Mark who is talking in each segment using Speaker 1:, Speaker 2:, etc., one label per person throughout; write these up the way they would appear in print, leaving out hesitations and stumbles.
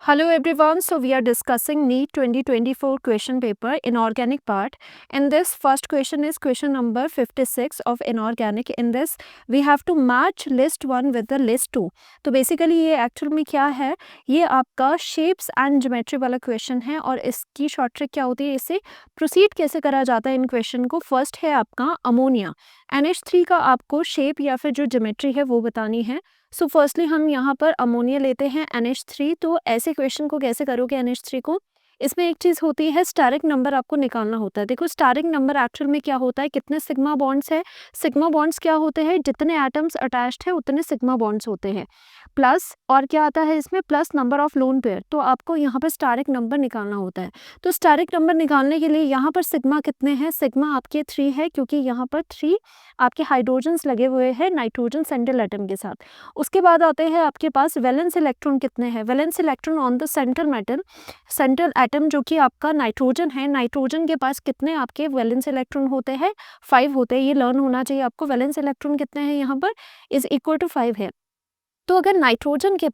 Speaker 1: Hello everyone, so we are discussing NEET 2024 question paper inorganic part. In this first question is question number 56 of inorganic. In this we have to match list 1 with the list 2. तो basically ये actual में क्या है, ये आपका shapes and geometry वाला question है और इसकी शॉर्ट ट्रिक क्या होती है, इसे प्रोसीड कैसे करा जाता है इन क्वेश्चन को. फर्स्ट है आपका अमोनिया. NH3 का आपको शेप या फिर जो ज्योमेट्री है वो बतानी है. सो फर्स्टली हम यहाँ पर अमोनिया लेते हैं NH3. तो ऐसे क्वेश्चन को कैसे करोगे NH3 को, इसमें एक चीज़ होती है स्टेरिक नंबर आपको निकालना होता है. देखो स्टेरिक नंबर एक्चुअल में क्या होता है, कितने सिग्मा बॉन्ड्स है. सिग्मा बॉन्ड्स क्या होते हैं, जितने एटम्स अटैच्ड है उतने सिग्मा बॉन्ड्स होते हैं, प्लस और क्या आता है इसमें, plus number of loan pair. तो आपको यहाँ पर स्टेरिक नंबर निकालना होता है. तो स्टेरिक नंबर निकालने के लिए यहाँ पर सिग्मा कितने हैं, सिग्मा आपके 3 है, क्योंकि यहाँ पर 3 आपके हाइड्रोजन्स लगे हुए हैं नाइट्रोजन सेंट्रल एटम के साथ. उसके बाद आते हैं आपके पास वैलेंस इलेक्ट्रॉन कितने हैं. Valence electron on the central metal, central atom जो कि आपका नाइट्रोजन है, नाइट्रोजन के पास कितने आपके वैलेंस इलेक्ट्रॉन होते हैं, 5 होते हैं. ये लर्न होना चाहिए आपको. वैलेंस इलेक्ट्रॉन कितने हैं यहाँ पर, इज इक्वल टू 5 है. तो अगर नाइट्रोजन के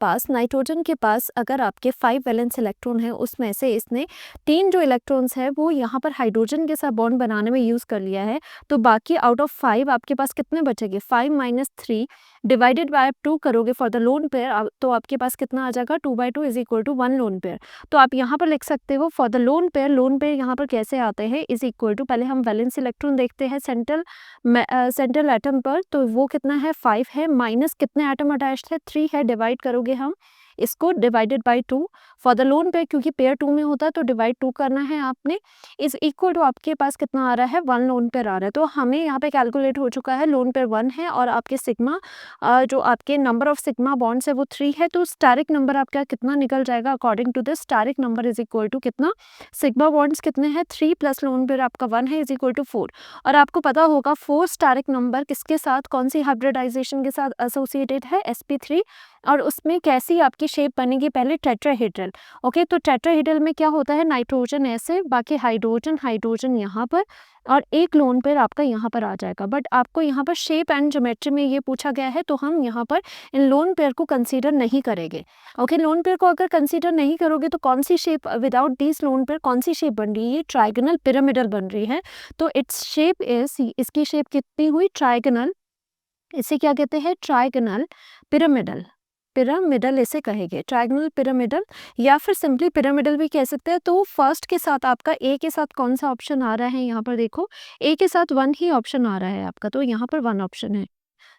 Speaker 1: पास अगर आपके 5 वैलेंस इलेक्ट्रॉन है, उसमें से इसने 3 जो इलेक्ट्रॉन्स है वो यहाँ पर हाइड्रोजन के साथ बॉन्ड बनाने में यूज़ कर लिया है. तो बाकी आउट ऑफ 5 आपके पास कितने बचेंगे, 5 माइनस 3 डिवाइडेड बाय 2 करोगे फॉर द लोन पेयर, तो आपके पास कितना आ जाएगा, 2/2 is equal to 1 lone pair. तो आप यहाँ पर लिख सकते हो for the lone pair. Lone pair यहाँ पर कैसे आते हैं, इज इक्वल टू, पहले हम वैलेंस इलेक्ट्रॉन देखते हैं सेंट्रल एटम पर. तो वो कितना है, 5 है, माइनस कितने एटम अटैच्ड है, 3 है. डिवाइड करोगे हम इसको divided by 2 for the lone pair, क्योंकि पेयर 2 में होता है तो डिवाइड 2 करना है आपने. इज इक्वल टू आपके पास कितना आ रहा है, 1 लोन पेयर आ रहा है. तो हमें यहाँ पे कैलकुलेट हो चुका है, लोन पेयर 1 है और आपके सिग्मा जो आपके नंबर ऑफ सिग्मा बॉन्ड्स है वो 3 है. तो स्टेरिक नंबर आपका कितना निकल जाएगा, according to this steric number is equal to कितना, सिग्मा बॉन्ड्स कितने हैं, 3 प्लस लोन पेयर आपका 1 है, इज इक्वल टू 4. और आपको पता होगा 4 स्टेरिक नंबर किसके साथ, कौन सी हाइब्रिडाइजेशन के साथ एसोसिएटेड है, sp3. और उसमें कैसी आपकी शेप बनेगी, पहले टेट्राहेड्रल. ओके, तो टेट्राहेड्रल में क्या होता है, नाइट्रोजन ऐसे, बाकी हाइड्रोजन यहाँ पर, और एक लोन पेयर आपका यहाँ पर आ जाएगा. बट आपको यहाँ पर शेप एंड ज्योमेट्री में ये पूछा गया है, तो हम यहाँ पर इन लोन पेयर को कंसीडर नहीं करेंगे. ओके, लोन पेयर को अगर कंसीडर नहीं करोगे तो कौन सी shape, without this lone pair कौन सी शेप बन रही है, ट्राइगोनल पिरामिडल बन रही है. तो इट्स शेप इज, इसकी शेप कितनी हुई, ट्राइगोनल. इसे क्या कहते हैं, ट्राइगोनल पिरामिडल. पिरामिडल इसे कहेंगे, ट्राइगोनल पिरामिडल, या फिर सिंपली पिरामिडल भी कह सकते हैं. तो फर्स्ट के साथ आपका ए के साथ कौन सा ऑप्शन आ रहा है, यहाँ पर देखो ए के साथ 1 ही ऑप्शन आ रहा है आपका, तो यहाँ पर 1 ऑप्शन है.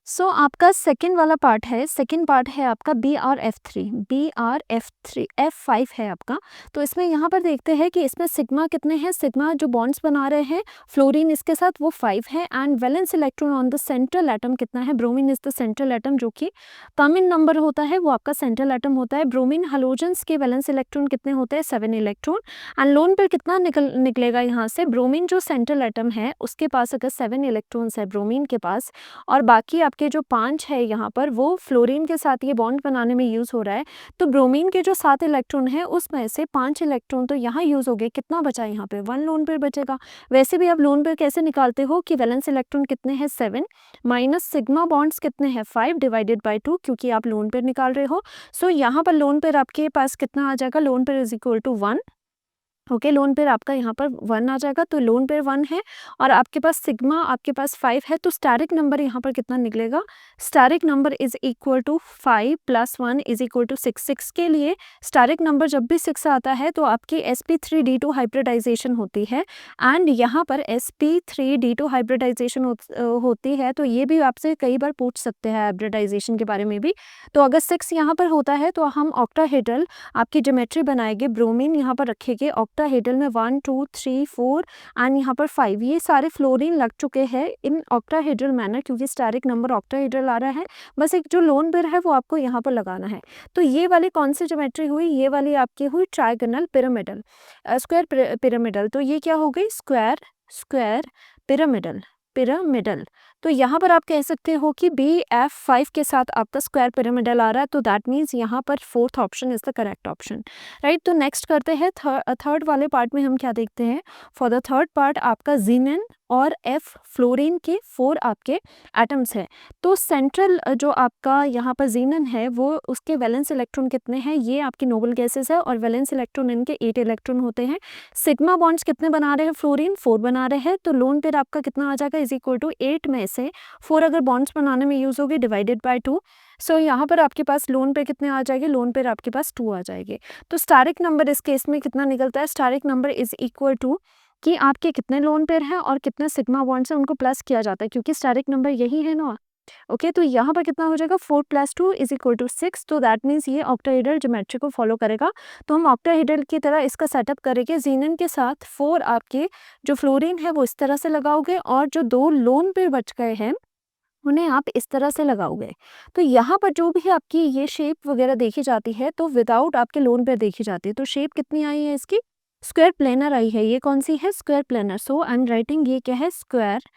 Speaker 1: सो आपका सेकंड वाला पार्ट है, सेकंड पार्ट है आपका BrF3 F5 है आपका. तो इसमें यहाँ पर देखते हैं कि इसमें सिग्मा कितने हैं, सिग्मा जो बॉन्ड्स बना रहे हैं फ्लोरीन इसके साथ वो 5 है. And valence electron on the central atom कितना है, bromine is the central atom, जो कि कम इन नंबर होता है, वो आपका सेंट्रल एटम होता है. ब्रोमीन हलोजेंस के वैलेंस इलेक्ट्रॉन कितने होते हैं, 7 इलेक्ट्रॉन. एंड लोन पर कितना निकलेगा यहाँ से, ब्रोमीन जो सेंट्रल एटम है उसके पास अगर 7 इलेक्ट्रॉन्स है ब्रोमीन के पास, और बाकी आपके जो 5 है यहाँ पर वो फ्लोरीन के साथ ये बॉन्ड बनाने में यूज़ हो रहा है. तो ब्रोमीन के जो 7 इलेक्ट्रॉन है उसमें से 5 इलेक्ट्रॉन तो यहाँ यूज़ हो गए, कितना बचा यहाँ पे, 1 लोन पेयर बचेगा. वैसे भी आप लोन पेयर कैसे निकालते हो कि वैलेंस इलेक्ट्रॉन कितने हैं, 7 माइनस सिग्मा बॉन्ड्स कितने हैं, 5 डिवाइडेड बाय 2, क्योंकि आप लोन पेयर निकाल रहे हो. सो यहाँ पर लोन पेयर आपके पास कितना आ जाएगा, lone pair is equal to 1. Okay, lone pair आपका यहाँ पर 1 आ जाएगा. तो लोन पेयर 1 है और आपके पास सिग्मा आपके पास 5 है. तो स्टेरिक नंबर यहाँ पर कितना निकलेगा, steric number is equal to 5 plus 1 is equal to 6. 6 के लिए स्टेरिक नंबर जब भी 6 आता है तो आपकी sp3d2 हाइब्रिडाइजेशन होती है. एंड यहाँ पर sp3d2 हाइब्रिडाइजेशन होती है, तो ये भी आपसे कई बार पूछ सकते हैं हाइब्रिडाइजेशन के बारे में भी. तो अगर 6 यहाँ पर होता है तो हम ऑक्टाहेड्रल आपकी ज्योमेट्री बनाएंगे, ब्रोमीन यहाँ पर रखेंगे, ऑक्टाहेड्रल में 1 2 3 4 एंड यहाँ पर 5, ये सारे फ्लोरीन लग चुके हैं इन ऑक्टाहेड्रल मैनर, क्योंकि स्टेरिक नंबर ऑक्टाहेड्रल आ रहा है. बस एक जो लोन पेयर है वो आपको यहाँ पर लगाना है. तो ये वाली कौन सी ज्योमेट्री हुई, ये वाली आपकी हुई ट्राइगोनल पिरामिडल, स्क्वायर पिरामिडल. तो ये क्या हो गई, स्क्वायर पिरामिडल. तो यहाँ पर आप कह सकते हो कि BF5 के साथ आपका स्क्वायर पिरामिडल आ रहा है, तो दैट मीन्स यहाँ पर fourth option is the correct option, right. तो नेक्स्ट करते हैं थर्ड वाले पार्ट में हम क्या देखते हैं। फॉर द थर्ड पार्ट आपका जीनन और F फ्लोरीन के 4 आपके एटम्स हैं। तो सेंट्रल जो आपका यहाँ पर जीनन है वो उसके वैलेंस इलेक्ट्रॉन कितने हैं, ये आपकी नोबल गैसेस है और वैलेंस इलेक्ट्रॉन इनके 8 इलेक्ट्रॉन होते हैं। सिग्मा बॉन्ड्स कितने बना रहे हैं, फ्लोरीन 4 बना रहे हैं, तो लोन पेयर आपका कितना आ जाएगा, इज इक्वल टू 8 में से 4 अगर बॉन्ड्स बनाने में यूज होगी डिवाइडेड बाय 2। सो यहाँ पर आपके पास लोन पेयर कितने आ जाएंगे, लोन पेयर आपके पास 2 आ जाएंगे। तो स्टारिक नंबर इस केस में कितना निकलता है, स्टारिक नंबर इज इक्वल टू कि आपके कितने लोन पेयर हैं और कितने सिग्मा बॉन्ड्स हैं उनको प्लस किया जाता है, क्योंकि स्टैटिक नंबर यही है ना। ओके, तो यहाँ पर कितना हो जाएगा, 4 + 2 इज इक्वल टू 6। तो दैट मीन्स ये ऑक्टाहेड्रल ज्योमेट्री को फॉलो करेगा। तो हम ऑक्टाहेड्रल की तरह इसका सेटअप करेंगे। जीनन के साथ 4 आपके जो फ्लोरीन है वो इस तरह से लगाओगे और जो 2 लोन पेयर बच गए हैं उन्हें आप इस तरह से लगाओगे। तो यहाँ पर जो भी आपकी ये शेप वगैरह देखी जाती है तो विदाउट आपके लोन पेयर देखी जाती है। तो शेप कितनी आई है इसकी, स्क्वायर प्लेनर आई है। ये कौन सी है, square planar. So I am writing ये क्या है, स्क्वायर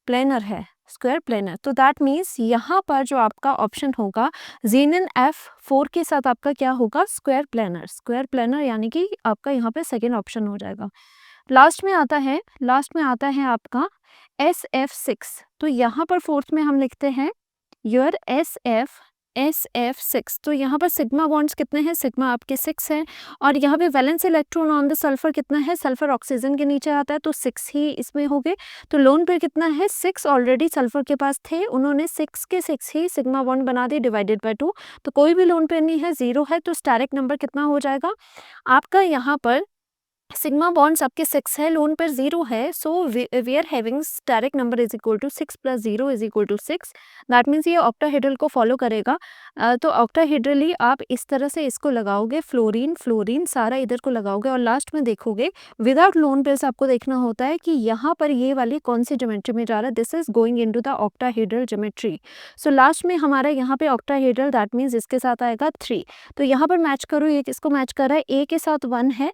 Speaker 1: प्लेनर है, स्क्वायर प्लेनर। तो दैट मीन्स यहाँ पर जो आपका ऑप्शन होगा जीनन F4 के साथ आपका क्या होगा, स्क्वायर प्लेनर। स्क्वायर प्लेनर यानी कि आपका यहाँ पे सेकेंड ऑप्शन हो जाएगा। लास्ट में आता है आपका SF6। तो यहाँ पर फोर्थ में हम लिखते हैं योर SF6। तो यहाँ पर सिग्मा बॉन्ड्स कितने हैं, सिग्मा आपके 6 हैं और यहाँ पे valence electron on the sulphur कितना है, सल्फर ऑक्सीजन के नीचे आता है तो 6 ही इसमें हो गए। तो लोन पेयर कितना है, 6 ऑलरेडी सल्फर के पास थे, उन्होंने 6 के 6 ही सिग्मा बॉन्ड बना दिए डिवाइडेड बाय 2। तो कोई भी लोन पेयर नहीं है, 0 है। तो स्टैरिक नंबर कितना हो जाएगा आपका, यहाँ पर सिग्मा बॉन्ड्स आपके 6 है, लोन पेयर 0 है। So we are having steric number is equal to 6 + 0 is equal to 6। That means ये ऑक्टाहेड्रल को फॉलो करेगा। तो ऑक्टाहेड्रली आप इस तरह से इसको लगाओगे, फ्लोरीन फ्लोरीन सारा इधर को लगाओगे और लास्ट में देखोगे विदाउट लोन पेयर्स आपको देखना होता है कि यहाँ पर ये वाली कौन सी ज्योमेट्री में जा रहा है। This is going into the octahedral geometry. So last में हमारा यहाँ पे ऑक्टाहेड्रल, दैट मीन्स इसके साथ आएगा 3। तो यहाँ पर मैच करो, ये किसको मैच कर रहा है, ए के साथ 1 है,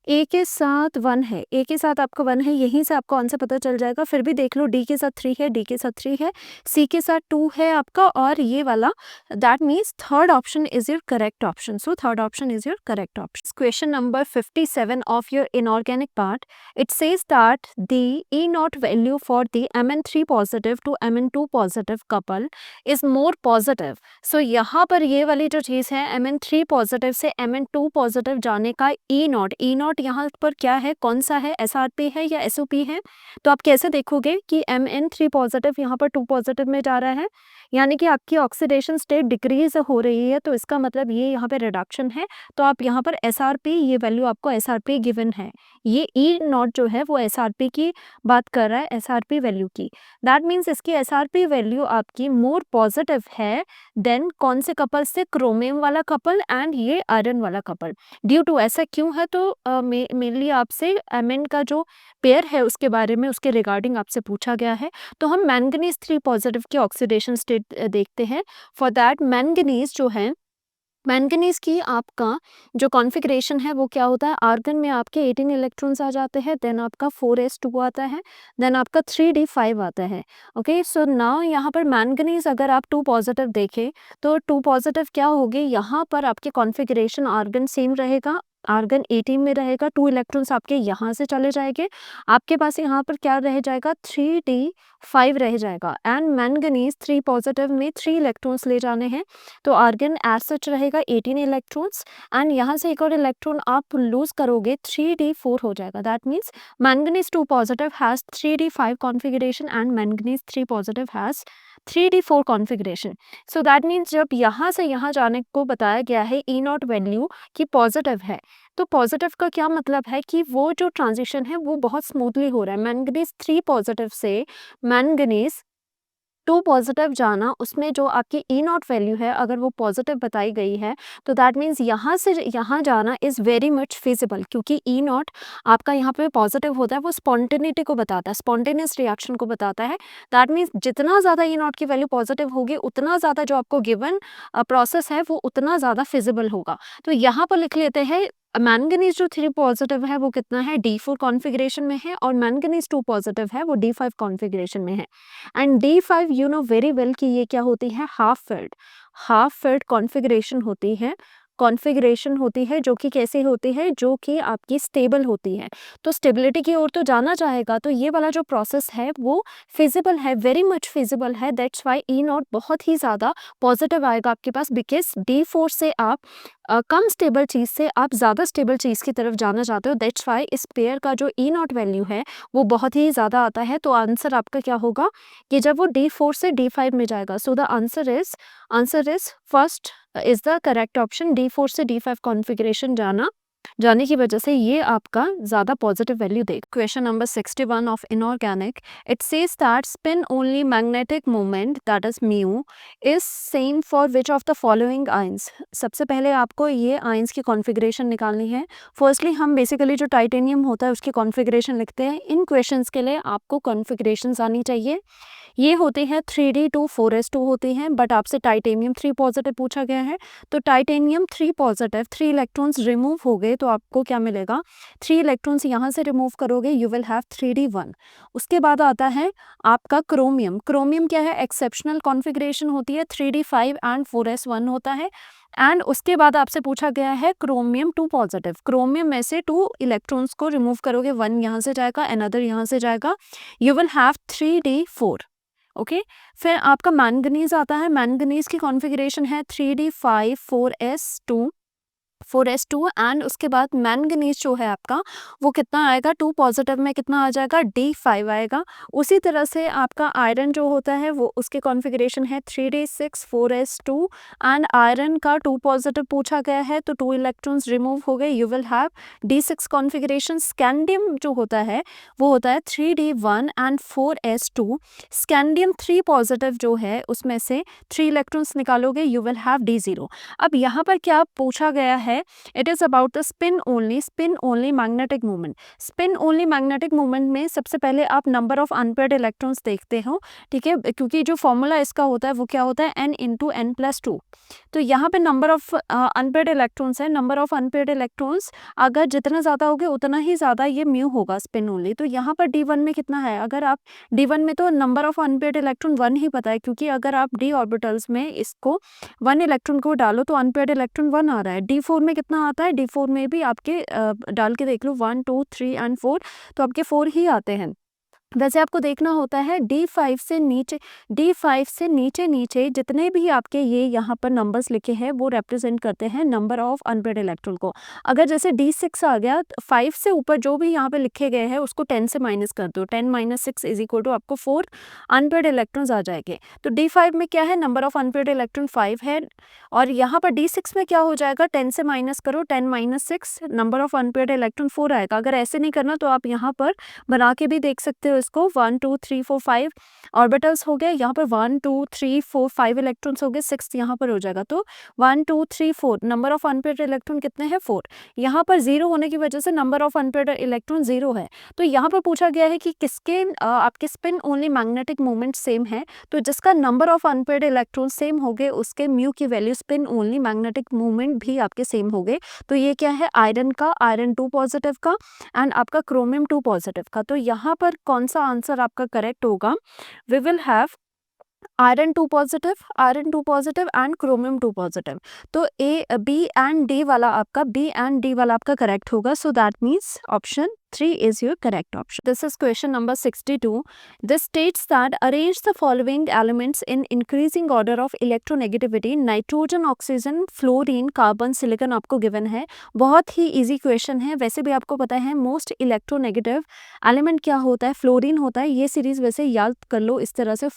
Speaker 1: ए के साथ 1 है, ए के साथ आपका 1 है, यहीं से आपको आंसर पता चल जाएगा। फिर भी देख लो, डी के साथ 3 है, डी के साथ 3 है, सी के साथ 2 है आपका और ये वाला, that means third option is your correct option. So third option is your correct option. Question number 57 of your inorganic part, it says that the E0 value for the Mn3 positive to Mn2 positive couple is more positive. So यहाँ पर ये वाली जो चीज़ है, Mn3 positive से Mn2 positive जाने का E0 यहाँ पर क्या है, कौन सा है, SRP है या SOP है। तो आप कैसे देखोगे कि Mn3 पॉजिटिव यहाँ पर 2 पॉजिटिव में जा रहा है, यानी कि आपकी ऑक्सीडेशन स्टेट डिक्रीज हो रही है, तो इसका मतलब ये यहाँ पे रिडक्शन है। तो आप यहाँ पर SRP, ये वैल्यू आपको SRP गिवन है, ये E0 जो है वो SRP की बात कर रहा है, SRP वैल्यू की। दैट मीन्स इसकी SRP वैल्यू आपकी मोर पॉजिटिव है देन कौन से कपल से, क्रोमियम वाला कपल एंड ये आयरन वाला कपल। ड्यू टू ऐसा क्यों है, तो मेनली आपसे Mn का जो पेयर है उसके बारे में, उसके रिगार्डिंग आपसे पूछा गया है। तो हम मैंगनीज 3 पॉजिटिव की ऑक्सीडेशन स्टेट देखते हैं। फॉर दैट मैंगनीज जो है, मैंगनीज की आपका जो कॉन्फ़िगरेशन है वो क्या होता है, आर्गन में आपके 18 इलेक्ट्रॉन्स आ जाते हैं, देन आपका 4s2 आता है, देन आपका 3d5 आता है। ओके, सो नाउ यहाँ पर मैंगनीज अगर आप 2 पॉजिटिव देखें तो 2 पॉजिटिव क्या होगी, यहाँ पर आपके कॉन्फ़िगरेशन आर्गन सेम रहेगा, आर्गन 18 में रहेगा, 2 इलेक्ट्रॉन्स आपके यहाँ से चले जाएंगे, आपके पास यहाँ पर क्या रह जाएगा, 3d5 रह जाएगा। एंड मैंगनीज 3 पॉजिटिव में 3 इलेक्ट्रॉन्स ले जाने हैं, तो आर्गन एज सच रहेगा 18 इलेक्ट्रॉन्स एंड यहाँ से एक और इलेक्ट्रॉन आप लूज करोगे, 3d4 हो जाएगा। That means manganese 2 positive has 3d5 configuration and manganese 3 positive has 3d4 configuration. So that means जब यहाँ से यहाँ जाने को बताया गया है E0 वैल्यू की पॉजिटिव है, तो पॉजिटिव का क्या मतलब है कि वो जो ट्रांजिशन है वो बहुत स्मूथली हो रहा है। मैंगनीज 3 पॉजिटिव से मैंगनीज 2 पॉजिटिव जाना, उसमें जो आपकी E0 वैल्यू है अगर वो पॉजिटिव बताई गई है, तो दैट मीन्स यहाँ से यहाँ जाना इज़ वेरी मच फिजिबल, क्योंकि E0 आपका यहाँ पे पॉजिटिव होता है, वो स्पॉन्टेनिटी को बताता है, स्पॉन्टेनियस रिएक्शन को बताता है। दैट मीन्स जितना ज़्यादा E0 की वैल्यू पॉजिटिव होगी उतना ज़्यादा जो आपको गिवन प्रोसेस है वो उतना ज़्यादा फिजिबल होगा। तो यहाँ पर लिख लेते हैं मैंगनीज जो 3 पॉजिटिव है वो कितना है, D4 कॉन्फ़िगरेशन में है, और मैंगनीज 2 पॉजिटिव है वो D5 कॉन्फ़िगरेशन में है। And D5 you know very well कि ये क्या होती है, हाफ फिल्ड कॉन्फ़िगरेशन होती है जो कि कैसे होती है, जो कि आपकी स्टेबल होती है। तो स्टेबिलिटी की ओर तो जाना चाहेगा, तो ये वाला जो प्रोसेस है वो फिजिबल है, वेरी मच फिजिबल है। दैट्स वाई ई नॉट बहुत ही ज़्यादा पॉजिटिव आएगा आपके पास, बिकॉज D4 से आप कम स्टेबल चीज़ से आप ज़्यादा स्टेबल चीज़ की तरफ जाना चाहते हो। दैट्स वाई इस पेयर का जो ई नॉट वैल्यू है वो बहुत ही ज़्यादा आता है। तो आंसर आपका क्या होगा कि जब वो D4 से D5 में जाएगा, so the answer is first is the correct option. D4 से D5 कॉन्फ़िगरेशन जाने की वजह से ये आपका ज़्यादा पॉजिटिव वैल्यू देगा। Question number 61 of inorganic, it says that spin only magnetic moment that is mu is same for which of the following ions. सबसे पहले आपको ये आयंस की कॉन्फ़िगरेशन निकालनी है। फर्स्टली हम बेसिकली जो टाइटेनियम होता है उसकी कॉन्फ़िगरेशन लिखते हैं। इन क्वेश्चंस के लिए आपको कॉन्फ़िगरेशंस आनी चाहिए। ये होते हैं 3D2 4s2 होते हैं, बट आपसे टाइटेनियम 3 पॉजिटिव पूछा गया है, तो टाइटेनियम 3 पॉजिटिव, 3 इलेक्ट्रॉन्स रिमूव हो गए, तो आपको क्या मिलेगा, 3 इलेक्ट्रॉन्स यहाँ से रिमूव करोगे, यू विल हैव 3D1। उसके बाद आता है आपका क्रोमियम क्या है, एक्सेप्शनल कॉन्फ़िगरेशन होती है, 3D5 एंड 4s1 होता है। एंड उसके बाद आपसे पूछा गया है क्रोमियम 2 पॉजिटिव, क्रोमियम में से 2 इलेक्ट्रॉन्स को रिमूव करोगे, 1 यहाँ से जाएगा, अनदर यहाँ से जाएगा, you will have 3D4। Okay, फिर आपका मैंगनीज आता है। मैंगनीज की कॉन्फ़िगरेशन है 3D5 4s2 एंड उसके बाद मैंगनीज जो है आपका वो कितना आएगा, 2 पॉजिटिव में कितना आ जाएगा, D5 आएगा। उसी तरह से आपका आयरन जो होता है वो उसके कॉन्फ़िगरेशन है 3D6 4s2 एंड आयरन का 2 पॉजिटिव पूछा गया है, तो 2 इलेक्ट्रॉन्स रिमूव हो गए, you will have D6 configuration. Scandium जो होता है वो होता है 3D1 and 4s2। Scandium 3 positive जो है उसमें से 3 इलेक्ट्रॉन्स निकालोगे, यू विल हैव D0। अब यहाँ पर क्या पूछा गया है, it is about the spin only magnetic movement. Spin only magnetic movement में सबसे पहले आप नंबर ऑफ अनपेयर्ड इलेक्ट्रॉन्स देखते हो, ठीक है, क्योंकि जो फॉर्मूला इसका होता है वो क्या होता है, n × n+2। तो यहाँ पे नंबर ऑफ अनपेयर्ड इलेक्ट्रॉन्स है, नंबर ऑफ अनपेयर्ड इलेक्ट्रॉन्स अगर जितना ज़्यादा होगे उतना ही ज़्यादा ये म्यू होगा स्पिन ओनली। तो यहाँ पर D1 में कितना है, अगर आप D1 में तो नंबर ऑफ अनपेयर्ड इलेक्ट्रॉन 1 ही पता है, क्योंकि अगर आप d ऑर्बिटल्स में इसको 1 इलेक्ट्रॉन को डालो तो अनपेयर्ड इलेक्ट्रॉन 1 आ रहा है। D4 में कितना आता है, D4 में भी आपके डाल के देख लो 1 2 3 एंड 4, तो आपके 4 ही आते हैं। वैसे आपको देखना होता है D5 से नीचे जितने भी आपके ये यहाँ पर नंबर्स लिखे हैं वो रिप्रेजेंट करते हैं नंबर ऑफ अनपेयर्ड इलेक्ट्रॉन को। अगर जैसे D6 आ गया, 5 से ऊपर जो भी यहाँ पे लिखे गए हैं उसको 10 से माइनस कर दो, 10 - 6 इज इक्वल टू आपको 4 अनपेयर्ड इलेक्ट्रॉन्स आ जाएंगे। तो D5 में क्या है, नंबर ऑफ अनपेयर्ड इलेक्ट्रॉन 5 है, और यहाँ पर D6 में क्या हो जाएगा, 10 से माइनस करो, 10 - 6 नंबर ऑफ अनपेयर्ड इलेक्ट्रॉन 4 आएगा। अगर ऐसे नहीं करना तो आप यहाँ पर बना के भी देख सकते हो इसको, 1 2 3 4 5 ऑर्बिटल्स हो गए, यहाँ पर 1 2 3 4 5 इलेक्ट्रॉन्स हो गए, 6 यहाँ पर हो जाएगा। तो 1 2 3 4 नंबर ऑफ अनपेयर्ड इलेक्ट्रॉन कितने हैं, 4। यहाँ पर 0 होने की वजह से नंबर ऑफ अनपेयर्ड इलेक्ट्रॉन 0 है। तो यहाँ पर पूछा गया है कि किसके आपके spin only magnetic moment same है, तो जिसका number of unpaired electron same हो गए उसके म्यू की value spin only magnetic moment भी आपके सेम हो गए। तो ये क्या है, आयरन 2 पॉजिटिव का एंड आपका क्रोमियम 2 पॉजिटिव का। तो यहाँ पर कौन सा आंसर आपका करेक्ट होगा, we will have iron 2 positive and chromium 2 positive. तो बी एंड डी वाला आपका करेक्ट होगा। So that means option 3 is your correct option. This is question number 62. This states that arrange the following elements in increasing order of electronegativity. Nitrogen, oxygen, fluorine, carbon, silicon आपको given है। बहुत ही easy question है, वैसे भी आपको पता है most electronegative element क्या होता है, फ्लोरीन होता है। ये सीरीज वैसे याद कर लो इस तरह से,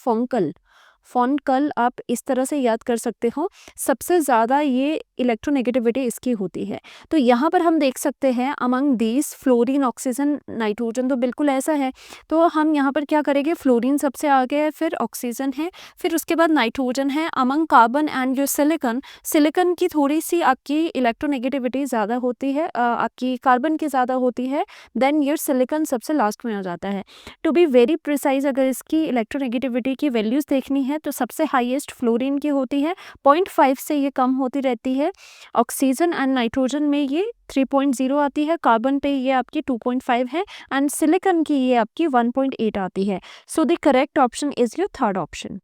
Speaker 1: फोनकल आप इस तरह से याद कर सकते हो। सबसे ज़्यादा ये इलेक्ट्रोनेगेटिविटी इसकी होती है। तो यहाँ पर हम देख सकते हैं among these fluorine, oxygen, nitrogen, तो बिल्कुल ऐसा है। तो हम यहाँ पर क्या करेंगे, फ्लोरीन सबसे आगे है, फिर ऑक्सीजन है, फिर उसके बाद नाइट्रोजन है। Among carbon and your silicon की थोड़ी सी आपकी इलेक्ट्रोनेगेटिविटी ज़्यादा होती है, आपकी कार्बन की ज़्यादा होती है, देन योर सिलिकॉन सबसे लास्ट में आ जाता है। टू बी वेरी प्रिसाइज, अगर इसकी इलेक्ट्रोनेगेटिविटी की वैल्यूज़ देखनी है हैं तो सबसे हाईएस्ट फ्लोरीन की होती है, 0.5 से ये कम होती रहती है। ऑक्सीजन एंड नाइट्रोजन में ये 3.0 आती है, कार्बन पे ये आपकी 2.5 है एंड सिलिकॉन की ये आपकी 1.8 आती है। So the correct option is your third option.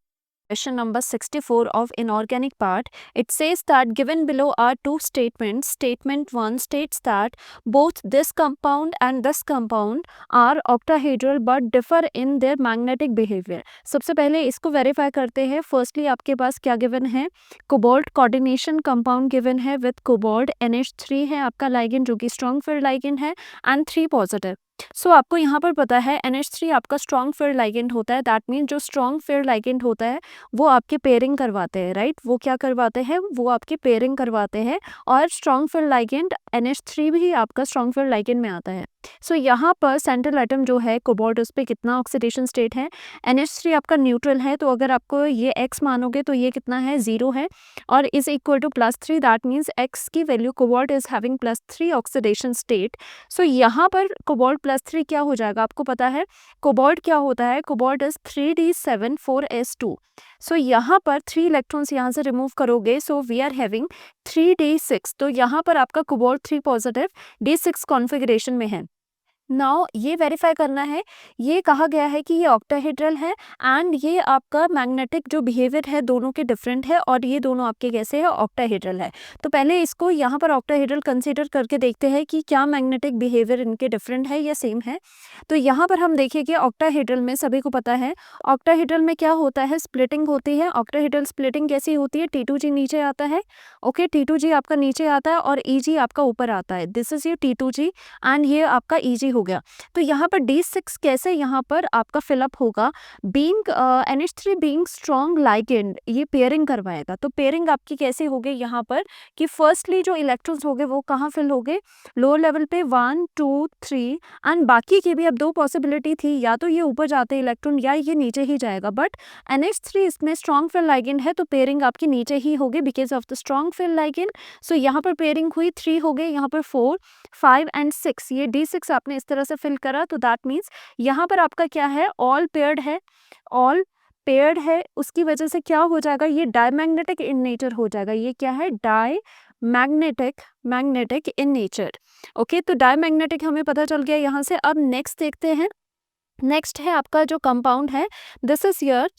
Speaker 1: Question number 64 of inorganic part. It says that given below are two statements. Statement 1 states that both this compound and this compound are octahedral but differ in their magnetic behavior. सबसे पहले इसको verify करते हैं। Firstly आपके पास क्या given है, cobalt coordination compound given है with cobalt NH3 है आपका लाइगेंड जो कि स्ट्रॉन्ग फील्ड लाइगेंड है एंड 3 पॉजिटिव। सो आपको यहाँ पर पता है NH3 आपका स्ट्रॉन्ग फील्ड लाइगेंड होता है, दैट मीन जो स्ट्रॉन्ग फील्ड लाइगेंड होता है वो आपके पेयरिंग करवाते हैं, राइट। वो क्या करवाते हैं, वो आपके पेयरिंग करवाते हैं और स्ट्रॉन्ग फील्ड लाइगेंड NH3 भी आपका स्ट्रॉन्ग फील्ड लाइगेंड में आता है। सो यहाँ पर सेंट्रल एटम जो है कोबाल्ट, उस पर कितना ऑक्सीडेशन स्टेट है, NH3 आपका न्यूट्रल है, तो अगर आपको ये x मानोगे तो ये कितना है, 0 है और is equal to +3, that means x की value cobalt is having +3 oxidation state. So यहाँ पर कोबाल्ट +3 क्या हो जाएगा, आपको पता है कोबाल्ट क्या होता है, कोबाल्ट इज 3d7 4s2। सो यहाँ पर 3 इलेक्ट्रॉन्स यहाँ से रिमूव करोगे, सो वी आर हैविंग 3d6। तो यहाँ पर आपका कोबाल्ट 3 पॉजिटिव d6 कॉन्फ़िगरेशन में है। नाउ ये वेरीफाई करना है, ये कहा गया है कि ये ऑक्टाहेड्रल है एंड ये आपका मैग्नेटिक जो बिहेवियर है दोनों के डिफरेंट है और ये दोनों आपके कैसे है, ऑक्टाहेड्रल है। तो पहले इसको यहाँ पर ऑक्टाहेड्रल कंसीडर करके देखते हैं कि क्या मैग्नेटिक बिहेवियर इनके डिफरेंट है या सेम है। तो यहाँ पर हम देखेंगे ऑक्टाहेड्रल में सभी को पता है, ऑक्टाहेड्रल में क्या होता है, स्प्लिटिंग होती है। ऑक्टाहेड्रल स्प्लिटिंग कैसी होती है, T2G नीचे आता है, ओके T2G आपका नीचे आता है और EG आपका ऊपर आता है। This is your T2G and ये आपका EG हो गया। तो यहाँ पर D6 कैसे यहाँ पर आपका फिलअप होगा, being NH3 being strong ligand, ये पेयरिंग करवाएगा। तो पेयरिंग आपकी कैसे होगी यहाँ पर कि फर्स्टली जो इलेक्ट्रॉन्स होंगे वो कहाँ फिल होंगे, लोअर लेवल पे 1 2 3 एंड बाकी की भी अब 2 पॉसिबिलिटी थी, या तो ये ऊपर जाते इलेक्ट्रॉन या ये नीचे ही जाएगा, बट NH3 इसमें स्ट्रॉन्ग फिल लाइगेंड है तो पेयरिंग आपकी नीचे ही होगी because of the strong field ligand. So यहाँ पर पेयरिंग हुई 3 हो गए, यहाँ पर 4 5 एंड 6, ये D6 आपने इस तरह से फिल करा, तो दैट मीन्स यहाँ पर आपका क्या है, ऑल पेयर्ड है, ऑल पेयर्ड है, उसकी वजह से क्या हो जाएगा, ये डायमैग्नेटिक इन नेचर हो जाएगा। ये क्या है, मैग्नेटिक इन नेचर। ओके, तो डायमैग्नेटिक हमें पता चल गया यहाँ से। अब नेक्स्ट देखते हैं, नेक्स्ट है आपका जो कंपाउंड है, दिस इज योर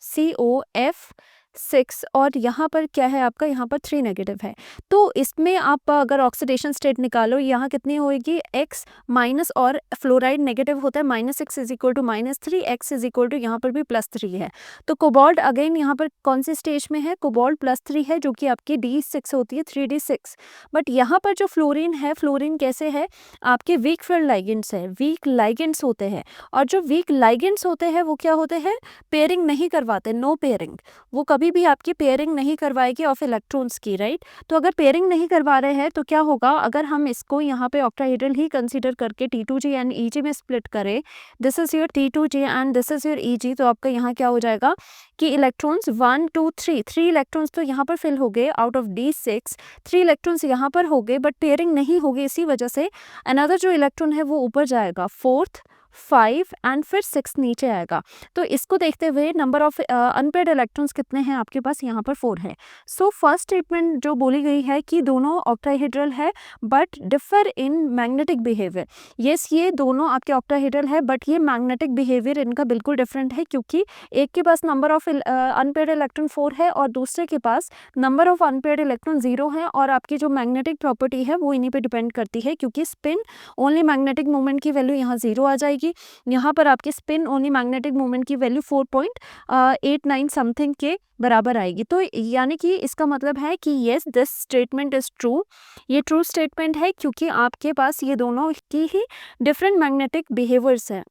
Speaker 1: COF6 और यहाँ पर क्या है आपका, यहाँ पर 3 नेगेटिव है। तो इसमें आप अगर ऑक्सीडेशन स्टेट निकालो, यहाँ कितनी होगी, x माइनस, और फ्लोराइड नेगेटिव होता है, -6 is equal to -3, x is equal to यहाँ पर भी +3 है। तो कोबाल्ट अगेन यहाँ पर कौन सी स्टेज में है, कोबाल्ट +3 है जो कि आपकी D6 होती है, 3d6। बट यहाँ पर जो फ्लोरीन है, फ्लोरीन कैसे है, आपके वीक फील्ड लाइगेंड्स है, वीक लाइगेंड्स होते हैं, और जो वीक लाइगेंड्स होते हैं वो क्या होते हैं, पेयरिंग नहीं करवाते, नो पेयरिंग, वो कभी भी आपकी पेयरिंग नहीं करवाएगी ऑफ इलेक्ट्रॉन्स की, राइट। तो अगर पेयरिंग नहीं करवा रहे हैं तो क्या होगा, अगर हम इसको यहाँ पे ऑक्टाहेड्रल ही कंसीडर करके T2G एंड EG में स्प्लिट करें, this is your T2G and this is your EG, तो आपका यहाँ क्या हो जाएगा कि इलेक्ट्रॉन्स 1 2 3 इलेक्ट्रॉन्स तो यहाँ पर फिल हो गए आउट ऑफ D6, 3 इलेक्ट्रॉन्स यहाँ पर हो गए बट पेयरिंग नहीं होगी, इसी वजह से अनदर जो इलेक्ट्रॉन है वो ऊपर जाएगा, 4th 5 एंड फिर 6 नीचे आएगा। तो इसको देखते हुए नंबर ऑफ अनपेयर्ड इलेक्ट्रॉन्स कितने हैं आपके पास, यहाँ पर 4 है। सो फर्स्ट स्टेटमेंट जो बोली गई है कि दोनों ऑक्टाहेड्रल है but differ in magnetic behaviour, yes ये दोनों आपके ऑक्टाहेड्रल है बट ये मैग्नेटिक बिहेवियर इनका बिल्कुल डिफरेंट है, क्योंकि एक के पास नंबर ऑफ अनपेयर्ड इलेक्ट्रॉन 4 है और दूसरे के पास नंबर ऑफ अनपेयर्ड इलेक्ट्रॉन 0 है, और आपकी जो मैग्नेटिक प्रॉपर्टी है वो इन्हीं पे डिपेंड करती है, क्योंकि स्पिन ओनली मैग्नेटिक मोमेंट की वैल्यू यहाँ 0 आ जाएगी, यहाँ पर आपके स्पिन ओनली मैग्नेटिक मोमेंट की वैल्यू 4.89 समथिंग के बराबर आएगी। तो यानी कि इसका मतलब है कि yes this statement is true, ये ट्रू स्टेटमेंट है क्योंकि आपके पास ये दोनों की ही डिफरेंट मैग्नेटिक बिहेवियर्स है।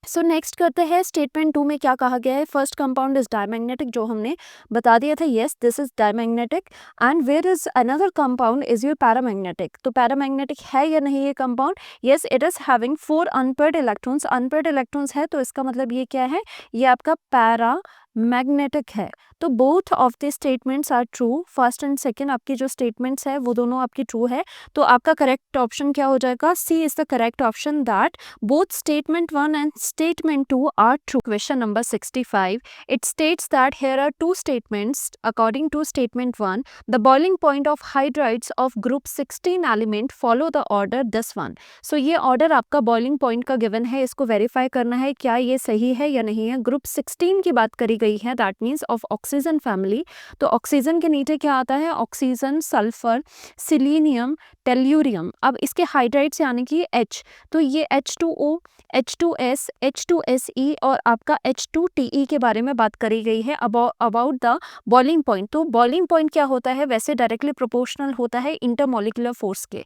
Speaker 1: सो नेक्स्ट करते हैं स्टेटमेंट 2 में क्या कहा गया है, फर्स्ट कंपाउंड इज डायमैग्नेटिक, जो हमने बता दिया था, yes this is diamagnetic, and where is another compound is your paramagnetic. तो पैरामैग्नेटिक है या नहीं ये compound, yes it is having 4 unpaired electrons, unpaired electrons है तो इसका मतलब ये क्या है, ये आपका पैरा मैग्नेटिक है। तो both of the statements are true, first and second आपकी जो स्टेटमेंट्स है वो दोनों आपकी ट्रू है। तो आपका करेक्ट ऑप्शन क्या हो जाएगा, C is the correct option, that both statement 1 and statement 2 are true. Question number 65, it states that here are two statements. According to statement 1, the boiling point of hydrides of group 16 element follow the order this one. So ये order आपका boiling point का given है, इसको verify करना है क्या ये सही है या नहीं है। ग्रुप 16 की बात करी गई है, that means of oxygen family. तो ऑक्सीजन के नीचे क्या आता है, ऑक्सीजन, सल्फर, सिलीनियम, टेल्यूरियम। अब इसके हाइड्राइड्स यानी कि H, तो ये H2O, H2S, H2SE और आपका H2TE के बारे में बात करी गई है अबाउट द बॉइलिंग पॉइंट। तो बॉइलिंग पॉइंट क्या होता है, वैसे डायरेक्टली प्रोपोर्शनल होता है इंटरमोलिकुलर फोर्स के,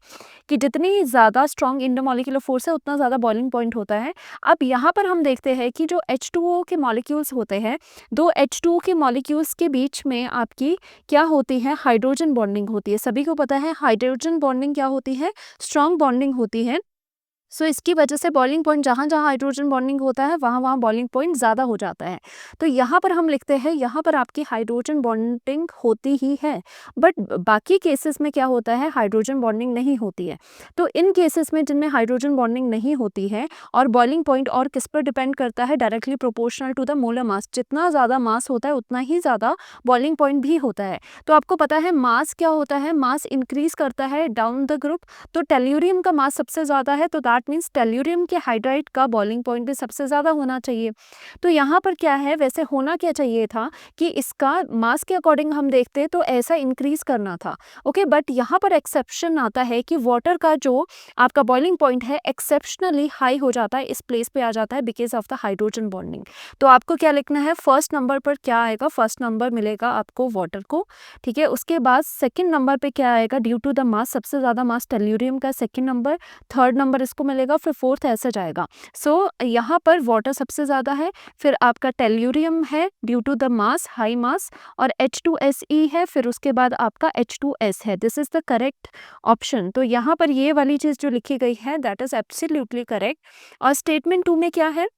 Speaker 1: कि जितनी ज़्यादा स्ट्रॉन्ग इंटरमोलिकुलर फोर्स है उतना ज़्यादा बॉइलिंग पॉइंट होता है। अब यहाँ पर हम देखते हैं कि जो H2O के मॉलिक्यूल्स होते हैं, दो H2O के मॉलिक्यूल्स के बीच में आपकी क्या होती है, हाइड्रोजन बॉन्डिंग होती है। सभी को पता है हाइड्रोजन बॉन्डिंग क्या होती है, स्ट्रॉन्ग बॉन्डिंग होती है। सो इसकी वजह से बॉइलिंग पॉइंट जहाँ जहाँ हाइड्रोजन बॉन्डिंग होता है वहाँ वहाँ बॉइलिंग पॉइंट ज़्यादा हो जाता है। तो यहाँ पर हम लिखते हैं, यहाँ पर आपकी हाइड्रोजन बॉन्डिंग होती ही है, बट बाकी केसेस में क्या होता है, हाइड्रोजन बॉन्डिंग नहीं होती है। तो इन केसेस में जिनमें हाइड्रोजन बॉन्डिंग नहीं होती है और बॉइलिंग पॉइंट और किस पर डिपेंड करता है, directly proportional to the molar mass. जितना ज़्यादा मास होता है उतना ही ज़्यादा बॉइलिंग पॉइंट भी होता है। तो आपको पता है मास क्या होता है, मास इंक्रीज करता है डाउन द ग्रुप। तो टेल्यूरियम का मास सबसे ज़्यादा है, तो दैट मीन्स टेल्यूरियम के हाइड्राइड का बॉइलिंग पॉइंट भी सबसे ज़्यादा होना चाहिए। तो यहाँ पर क्या है, वैसे होना क्या चाहिए था कि इसका मास के अकॉर्डिंग हम देखते तो ऐसा इंक्रीज करना था, ओके। बट यहाँ पर एक्सेप्शन आता है कि वाटर का जो आपका बॉइलिंग पॉइंट है एक्सेप्शनली हाई हो जाता है, इस प्लेस पे आ जाता है because of the hydrogen bonding. तो आपको क्या लिखना है, फर्स्ट नंबर पर क्या आएगा, फर्स्ट नंबर मिलेगा आपको वाटर को, ठीक है। उसके बाद सेकंड नंबर पे क्या आएगा, ड्यू टू द मास, सबसे ज़्यादा मास टेल्यूरियम का, सेकंड नंबर, थर्ड नंबर इसको मिलेगा, फिर फोर्थ ऐसा जाएगा। सो यहाँ पर वाटर सबसे ज़्यादा है, फिर आपका टेल्यूरियम है due to the mass, high mass, और H2SE है, फिर उसके बाद आपका H2S है। This is the correct option. तो यहाँ पर ये वाली चीज़ जो लिखी गई है दैट इज़ एब्सोल्युटली करेक्ट। और स्टेटमेंट 2 में क्या है,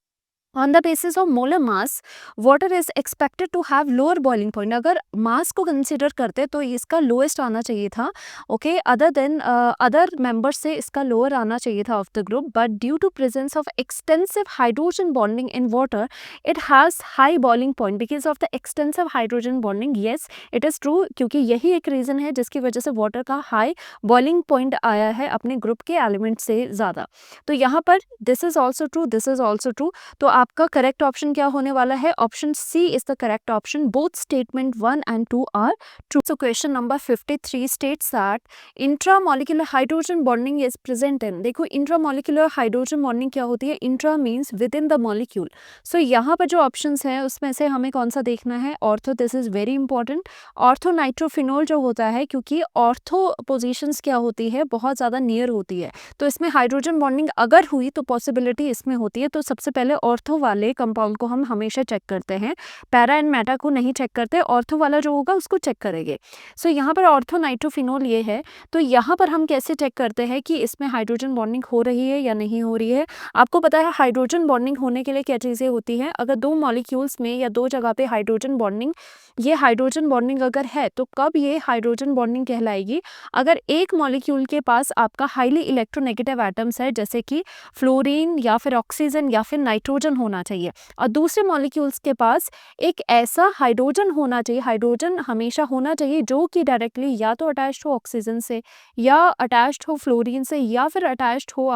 Speaker 1: on the basis of molar mass water is expected to have lower boiling point. अगर मास को कंसिडर करते तो इसका लोएस्ट आना चाहिए था, okay, other than other members से इसका लोअर आना चाहिए था of the group. But due to presence of extensive hydrogen bonding in water it has high boiling point because of the extensive hydrogen bonding. Yes it is true, क्योंकि यही एक reason है जिसकी वजह से वाटर का हाई बॉइलिंग पॉइंट आया है अपने ग्रुप के एलिमेंट से ज़्यादा। तो यहाँ पर this is also true, this is also true. तो आपका करेक्ट ऑप्शन क्या होने वाला है, option C is the correct option, both statement 1 and 2 are true. So question number 53 states that intramolecular hydrogen bonding is present in. देखो intramolecular hydrogen bonding क्या होती है, intra means within the molecule. So यहाँ पर जो options हैं उसमें से हमें कौन सा देखना है, ortho, this is very important. Ortho nitrophenol जो होता है, क्योंकि ऑर्थो पोजिशंस क्या होती है, बहुत ज़्यादा नियर होती है, तो इसमें हाइड्रोजन बॉन्डिंग अगर हुई तो पॉसिबिलिटी इसमें होती है। तो सबसे पहले ऑर्थो वाले कंपाउंड को हम हमेशा चेक करते हैं, पैरा एंड मेटा को नहीं चेक करते, ऑर्थो वाला जो होगा उसको चेक करेंगे। सो यहाँ पर ऑर्थो नाइट्रोफिनोल ये है। तो यहाँ पर हम कैसे चेक करते हैं कि इसमें हाइड्रोजन बॉन्डिंग हो रही है या नहीं हो रही है। आपको पता है हाइड्रोजन बॉन्डिंग होने के लिए क्या चीज़ें होती हैं, अगर दो मॉलिक्यूल्स में या दो जगह पे हाइड्रोजन बॉन्डिंग, ये हाइड्रोजन बॉन्डिंग अगर है तो कब ये हाइड्रोजन बॉन्डिंग कहलाएगी, अगर एक मॉलिक्यूल के पास आपका हाईली इलेक्ट्रोनेगेटिव एटम्स है, जैसे कि फ्लोरीन या फिर ऑक्सीजन या फिर नाइट्रोजन होना चाहिए, और दूसरे मॉलिक्यूल्स के पास एक ऐसा हाइड्रोजन होना चाहिए, हाइड्रोजन हमेशा होना चाहिए जो कि डायरेक्टली या तो अटैच्ड हो ऑक्सीजन से, या अटैच्ड हो फ्लोरीन से, या फिर अटैच्ड हो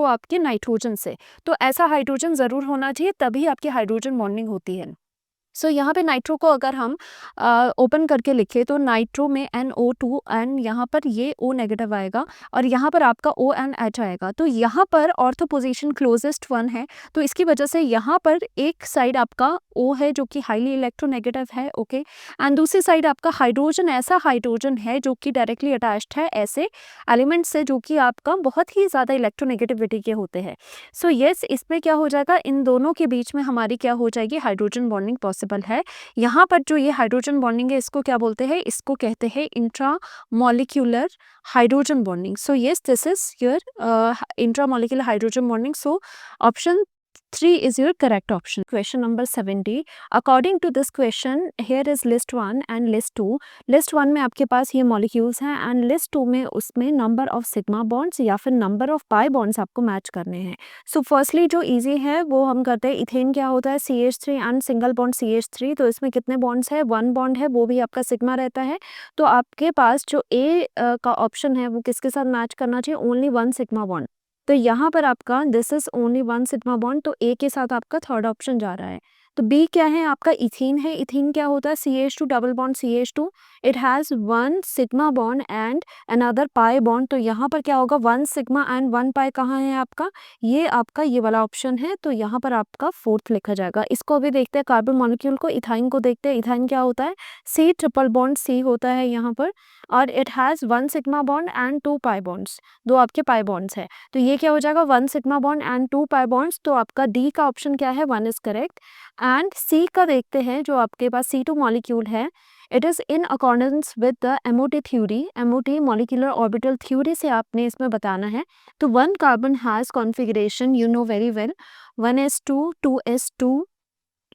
Speaker 1: आपके नाइट्रोजन से। तो ऐसा हाइड्रोजन ज़रूर होना चाहिए, तभी आपकी हाइड्रोजन बॉन्डिंग होती है। सो यहाँ पे नाइट्रो को अगर हम ओपन करके लिखें तो नाइट्रो में NO2 एंड यहाँ पर ये O नेगेटिव आएगा, और यहाँ पर आपका ONH आएगा। तो यहाँ पर ऑर्थो पोजीशन क्लोजेस्ट वन है, तो इसकी वजह से यहाँ पर एक साइड आपका O है जो कि हाईली इलेक्ट्रोनेगेटिव है, ओके, एंड दूसरी साइड आपका हाइड्रोजन ऐसा हाइड्रोजन है जो कि डायरेक्टली अटैच्ड है ऐसे एलिमेंट से जो कि आपका बहुत ही ज़्यादा इलेक्ट्रोनेगेटिविटी के होते हैं। सो येस, इसमें क्या हो जाएगा, इन दोनों के बीच में हमारी क्या हो जाएगी, हाइड्रोजन बॉन्डिंग पॉसिबल है। यहाँ पर जो ये हाइड्रोजन बॉन्डिंग है इसको क्या बोलते हैं, इसको कहते हैं intramolecular hydrogen bonding. So yes, this is your intramolecular hydrogen bonding. So option 3 is your correct option. Question number 70. According to this question, here is list 1 and list 2. List 1 में आपके पास ये molecules हैं and list 2 में उसमें number of sigma bonds या फिर number of pi bonds आपको match करने हैं. So firstly जो easy है वो हम करते हैं. इथेन क्या होता है? CH3 and single bond CH3. तो इसमें कितने bonds है? 1 bond है, वो भी आपका sigma रहता है. तो आपके पास जो A का ऑप्शन है वो किसके साथ मैच करना चाहिए? Only 1 sigma bond. तो यहाँ पर आपका this is only 1 sigma bond, तो ए के साथ आपका थर्ड ऑप्शन जा रहा है. तो बी क्या है? आपका इथीन है. इथीन क्या होता है? CH2 double bond CH2. It has 1 sigma bond and another pi bond. तो यहाँ पर क्या होगा? 1 सिग्मा एंड 1 पाई कहाँ है आपका? ये आपका ये वाला ऑप्शन है. तो यहाँ पर आपका फोर्थ लिखा जाएगा. इसको अभी देखते हैं कार्बन मॉलिक्यूल को. इथाइन को देखते हैं. इथाइन क्या होता है? C ट्रिपल बॉन्ड C होता है यहाँ पर, और it has 1 sigma bond and 2 pi bonds. 2 आपके पाई बॉन्ड्स है. तो ये क्या हो जाएगा? 1 sigma bond and 2 pi bonds. तो आपका डी का ऑप्शन क्या है? 1 इज करेक्ट. एंड सी का देखते हैं, जो आपके पास C2 मॉलिक्यूल है. It is in accordance with the MOT theory. MOT molecular orbital theory से आपने इसमें बताना है. तो 1 carbon has configuration you know very well, 1s2 2s2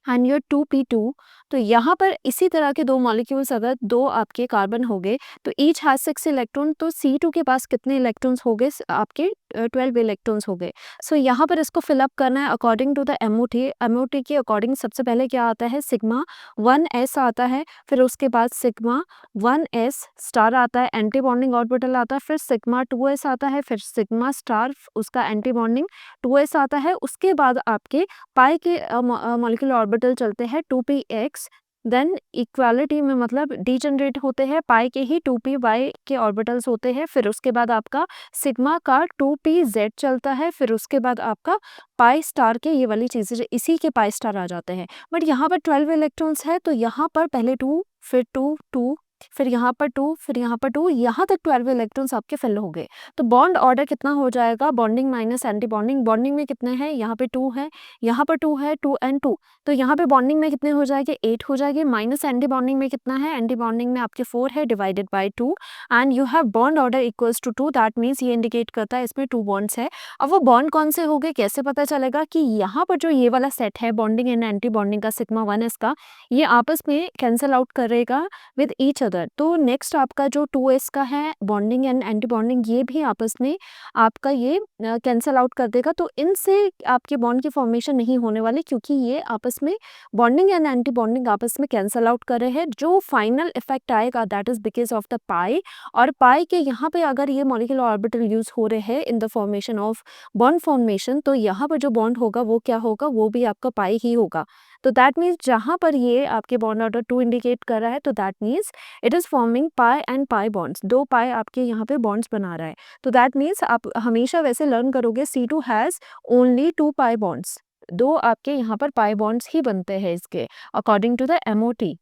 Speaker 1: and your 2p2. तो यहाँ पर इसी तरह के 2 मॉलिक्यूल्स अगर 2 आपके कार्बन हो गए तो ईच हैज 6 इलेक्ट्रॉन. तो C2 के पास कितने इलेक्ट्रॉन्स हो गए? आपके 12 इलेक्ट्रॉन्स हो गए. सो यहाँ पर इसको फिलअप करना है according to the MOT. MOT के अकॉर्डिंग सबसे पहले क्या आता है? सिग्मा 1s आता है, फिर उसके बाद सिग्मा 1s स्टार आता है, एंटी बॉन्डिंग ऑर्बिटल आता है, फिर सिग्मा 2s आता है, फिर सिग्मा स्टार उसका एंटी बॉन्डिंग 2s आता है. उसके बाद आपके पाई के मॉलिक्यूलर ऑर्बिटल चलते हैं 2px. देन इक्वालिटी में मतलब डीजनरेट होते हैं, पाई के ही 2py के ऑर्बिटल्स होते हैं. फिर उसके बाद आपका सिग्मा का 2pz चलता है. फिर उसके बाद आपका पाई स्टार के ये वाली चीज़ें इसी के पाई स्टार आ जाते हैं. बट यहाँ पर 12 इलेक्ट्रॉन्स है, तो यहाँ पर पहले 2 फिर 2 2 फिर यहाँ पर 2 फिर यहाँ पर 2, यहाँ तक 12 इलेक्ट्रॉन्स आपके फिल हो गए. तो बॉन्ड ऑर्डर कितना हो जाएगा? Bonding minus anti bonding. Bonding में कितने हैं? यहाँ पे 2 है, यहाँ पर 2 है, 2 एंड 2. तो यहाँ पे बॉन्डिंग में कितने हो जाएंगे? 8 हो जाएंगे. माइनस एंटी बॉन्डिंग में कितना है? एंटी बॉन्डिंग में आपके 4 है, divided by 2 and you have bond order equals to 2. That means ये इंडिकेट करता है इसमें 2 बॉन्ड्स है. अब वो बॉन्ड कौन से हो गए कैसे पता चलेगा? कि यहाँ पर जो ये वाला सेट है बॉन्डिंग एंड एंटी बॉन्डिंग का सिग्मा 1s का, ये आपस में कैंसिल आउट करेगा विद ईच अदर. तो नेक्स्ट आपका जो 2s का है बॉन्डिंग एंड एंटी बॉन्डिंग, ये भी आपस में आपका ये कैंसिल आउट कर देगा. तो इनसे आपके बॉन्ड की फॉर्मेशन नहीं होने वाली, क्योंकि ये आपस में बॉन्डिंग एंड एंटी बॉन्डिंग आपस में कैंसिल आउट कर रहे हैं. जो फाइनल इफेक्ट आएगा that is because of the pi. और पाई के यहाँ पे अगर ये मॉलिक्यूलर ऑर्बिटल यूज हो रहे हैं in the formation of bond formation, तो यहाँ पर जो बॉन्ड होगा वो क्या होगा? वो भी आपका पाई ही होगा. तो दैट मीन्स जहाँ पर ये आपके बॉन्ड ऑर्डर 2 इंडिकेट कर रहा है, तो that means it is forming pi and pi bonds. 2 पाई आपके यहाँ पे बॉन्ड्स बना रहा है. तो दैट मीन्स आप हमेशा वैसे लर्न करोगे C2 has only 2 pi bonds. 2 आपके यहाँ पर पाई बॉन्ड्स ही बनते हैं इसके अकॉर्डिंग टू द MOT.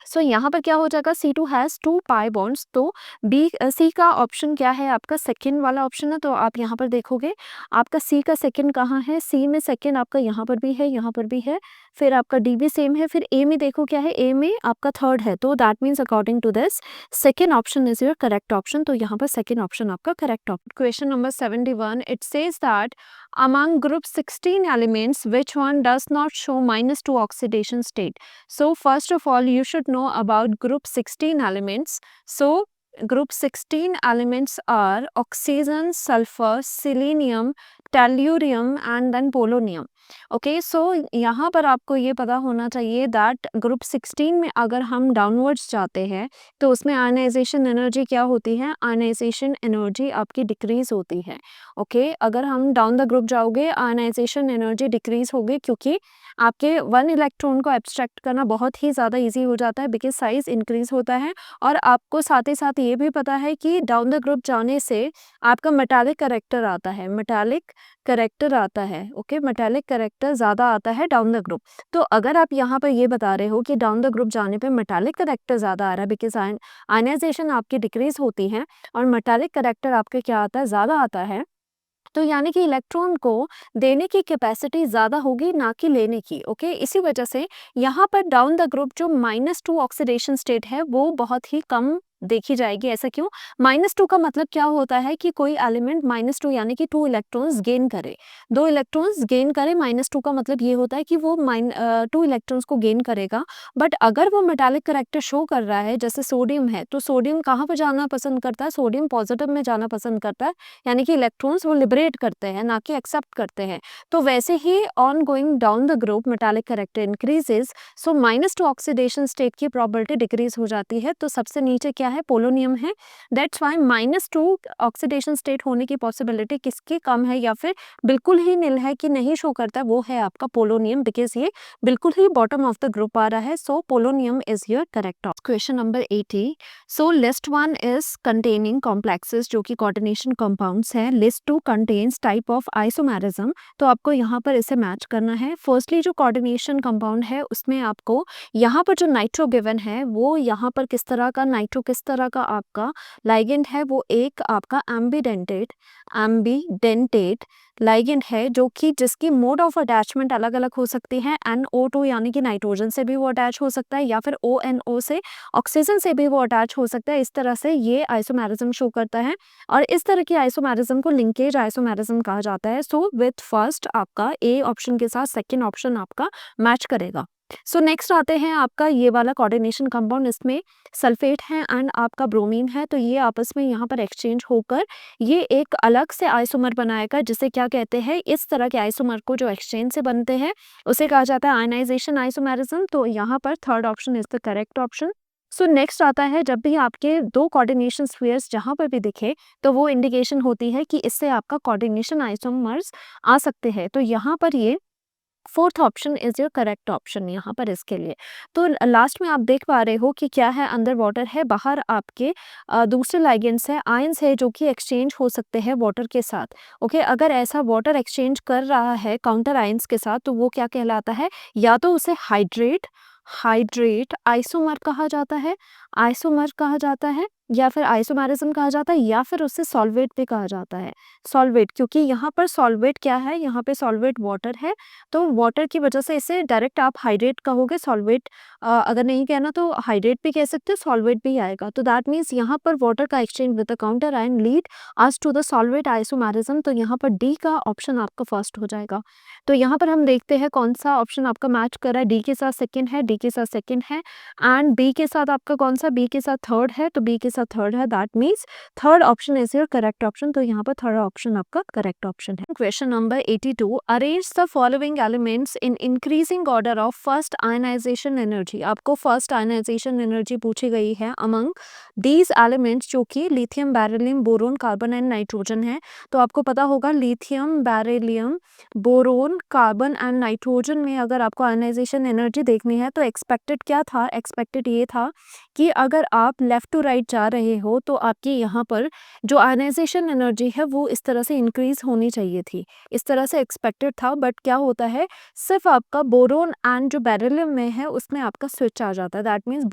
Speaker 1: सो यहाँ पर क्या हो जाएगा? C2 has 2 pi bonds. तो C का ऑप्शन क्या है? आपका सेकेंड वाला ऑप्शन है. तो आप यहाँ पर देखोगे आपका C का सेकेंड कहाँ है? C में सेकेंड आपका यहाँ पर भी है, यहाँ पर भी है, फिर आपका D भी सेम है. फिर A में देखो क्या है? A में आपका थर्ड है. तो that means according to this second option is your correct option. तो यहाँ पर सेकेंड ऑप्शन आपका correct option. Question number 71. It says that among group 16 elements which one does not show -2 oxidation state. So first of all you should know about group 16 elements. So group 16 elements are oxygen, sulfur, selenium, tellurium and then polonium. Okay. So यहाँ पर आपको ये पता होना चाहिए that group 16 में अगर हम डाउनवर्ड्स जाते हैं तो उसमें आयनाइजेशन एनर्जी क्या होती है? आयनाइजेशन एनर्जी आपकी डिक्रीज होती है. ओके. अगर हम डाउन द ग्रुप जाओगे आयनाइजेशन एनर्जी डिक्रीज होगी, क्योंकि आपके 1 इलेक्ट्रॉन को एब्स्ट्रैक्ट करना बहुत ही ज़्यादा ईजी हो जाता है बिकॉज साइज इंक्रीज होता है. और आपको साथ ही साथ ये भी पता है कि डाउन द ग्रुप जाने से आपका मेटालिक करेक्टर आता है. मेटालिक करेक्टर आता है. ओके. मेटालिक करेक्टर ज़्यादा आता है डाउन द ग्रुप. तो अगर आप यहाँ पर ये बता रहे हो कि डाउन द ग्रुप जाने पे मेटालिक करेक्टर ज़्यादा आ रहा है बिकॉज आयनाइजेशन आपकी डिक्रीज होती है और मेटालिक करेक्टर आपके क्या आता है? ज़्यादा आता है. तो यानी कि इलेक्ट्रॉन को देने की कैपेसिटी ज़्यादा होगी ना कि लेने की. ओके. इसी वजह से यहाँ पर डाउन द ग्रुप जो -2 ऑक्सीडेशन स्टेट है वो बहुत ही कम देखी जाएगी। ऐसा क्यों? -2 का मतलब क्या होता है कि कोई एलिमेंट -2 यानी कि 2 इलेक्ट्रॉन्स गेन करे, 2 इलेक्ट्रॉन्स गेन करे। -2 का मतलब ये होता है कि वो 2 इलेक्ट्रॉन्स को गेन करेगा। बट अगर वो मेटालिक करैक्टर शो कर रहा है, जैसे सोडियम है, तो सोडियम कहाँ पर जाना पसंद करता है? सोडियम पॉजिटिव में जाना पसंद करता है, यानी कि इलेक्ट्रॉन्स वो लिबरेट करते हैं, ना कि एक्सेप्ट करते हैं। तो वैसे ही on going down the group metallic character increases, so -2 oxidation state की प्रोबेबिलिटी डिक्रीज हो जाती है। तो सबसे नीचे क्या है? पोलोनियम है। दैट्स व्हाई -2 ऑक्सीडेशन स्टेट होने की पॉसिबिलिटी किसकी कम है या फिर बिल्कुल ही नील है कि नहीं शो करता, वो है आपका पोलोनियम, बिकॉज ये बिल्कुल ही बॉटम ऑफ द ग्रुप आ रहा है। So polonium is your correct. Question number 80। So list 1 is containing complexes जो कि कोऑर्डिनेशन कंपाउंड्स है। List 2 contains type of isomerism. तो आपको यहाँ पर इसे मैच करना है। फर्स्टली जो कोऑर्डिनेशन कंपाउंड है उसमें आपको यहाँ पर जो नाइट्रो गिवन है वो यहाँ पर किस तरह का नाइट्रो, किस तरह का आपका लाइगेंड है, वो एक आपका एम्बीडेंटेट लाइगेंड है, जो कि जिसकी मोड ऑफ अटैचमेंट अलग अलग हो सकती है। NO2 यानी कि नाइट्रोजन से भी वो अटैच हो सकता है, या फिर ONO से ऑक्सीजन से भी वो अटैच हो सकता है। इस तरह से ये आइसोमेरिज्म शो करता है, और इस तरह की आइसोमेरिज्म को लिंकेज आइसोमेरिज्म कहा जाता है। सो विथ फर्स्ट आपका ए ऑप्शन के साथ सेकेंड ऑप्शन आपका मैच करेगा। सो नेक्स्ट आते हैं आपका ये वाला कोऑर्डिनेशन कंपाउंड। इसमें सल्फेट है एंड आपका ब्रोमीन है, तो ये आपस में यहाँ पर एक्सचेंज होकर ये एक अलग से आइसोमर बनाएगा, जिसे क्या कहते हैं? इस तरह के आइसोमर को जो एक्सचेंज से बनते हैं उसे कहा जाता है आयनाइजेशन आइसोमेरिज्म। तो यहाँ पर third option is the correct option. So next आता है, जब भी आपके दो कोऑर्डिनेशन स्फीयर्स जहाँ पर भी दिखे तो वो इंडिकेशन होती है कि इससे आपका कोऑर्डिनेशन आइसोमर्स आ सकते हैं। तो यहाँ पर ये fourth option is your correct option यहाँ पर इसके लिए। तो लास्ट में आप देख पा रहे हो कि क्या है? अंदर वाटर है, बाहर आपके दूसरे लाइगेंड्स है, आयंस है, जो कि एक्सचेंज हो सकते हैं वाटर के साथ। ओके, अगर ऐसा वाटर एक्सचेंज कर रहा है काउंटर आयंस के साथ, तो वो क्या कहलाता है? या तो उसे हाइड्रेट हाइड्रेट आइसोमर कहा जाता है, आइसोमर कहा जाता है, या फिर आइसोमेरिज्म कहा जाता है, या फिर उससे सॉल्वेट भी कहा जाता है। सॉल्वेट, क्योंकि यहाँ पर सॉल्वेट क्या है? यहाँ पे सॉल्वेट वाटर है, तो वाटर की वजह से इसे डायरेक्ट आप हाइड्रेट कहोगे। सॉल्वेट अगर नहीं कहना तो हाइड्रेट भी कह सकते हो, सॉल्वेट भी आएगा। तो दैट मीन्स यहाँ पर वाटर का exchange with the counter ion lead us to the solvate isomerism. तो यहाँ पर डी का ऑप्शन आपका फर्स्ट हो जाएगा। तो यहाँ पर हम देखते हैं कौन सा ऑप्शन आपका मैच कर रहा है। डी के साथ सेकंड है, डी के साथ सेकंड है, एंड बी के साथ आपका कौन सा? बी के साथ थर्ड है, तो बी के साथ थर्ड है। That means third option is your correct option. तो यहाँ पर थर्ड ऑप्शन आपका करेक्ट ऑप्शन है। Question number 82। Arrange the following elements in increasing order of first ionization energy. आपको फर्स्ट आयनाइजेशन एनर्जी पूछी गई है अमंग दीज एलिमेंट्स, जो कि lithium, beryllium, boron, carbon and nitrogen है। तो आपको पता होगा lithium, beryllium, boron, carbon and nitrogen में अगर आपको आयनाइजेशन एनर्जी देखनी है तो एक्सपेक्टेड क्या था? एक्सपेक्टेड ये था कि अगर आप लेफ्ट टू राइट जा रहे हो तो आपकी यहाँ पर जो आयनाइजेशन एनर्जी है वो इस तरह से इंक्रीज होनी चाहिए थी, इस तरह से एक्सपेक्टेड था। बट क्या होता है? सिर्फ आपका बोरोन एंड जो बेरिलियम में है उसमें आपका स्विच आ जाता है। दैट मीन्स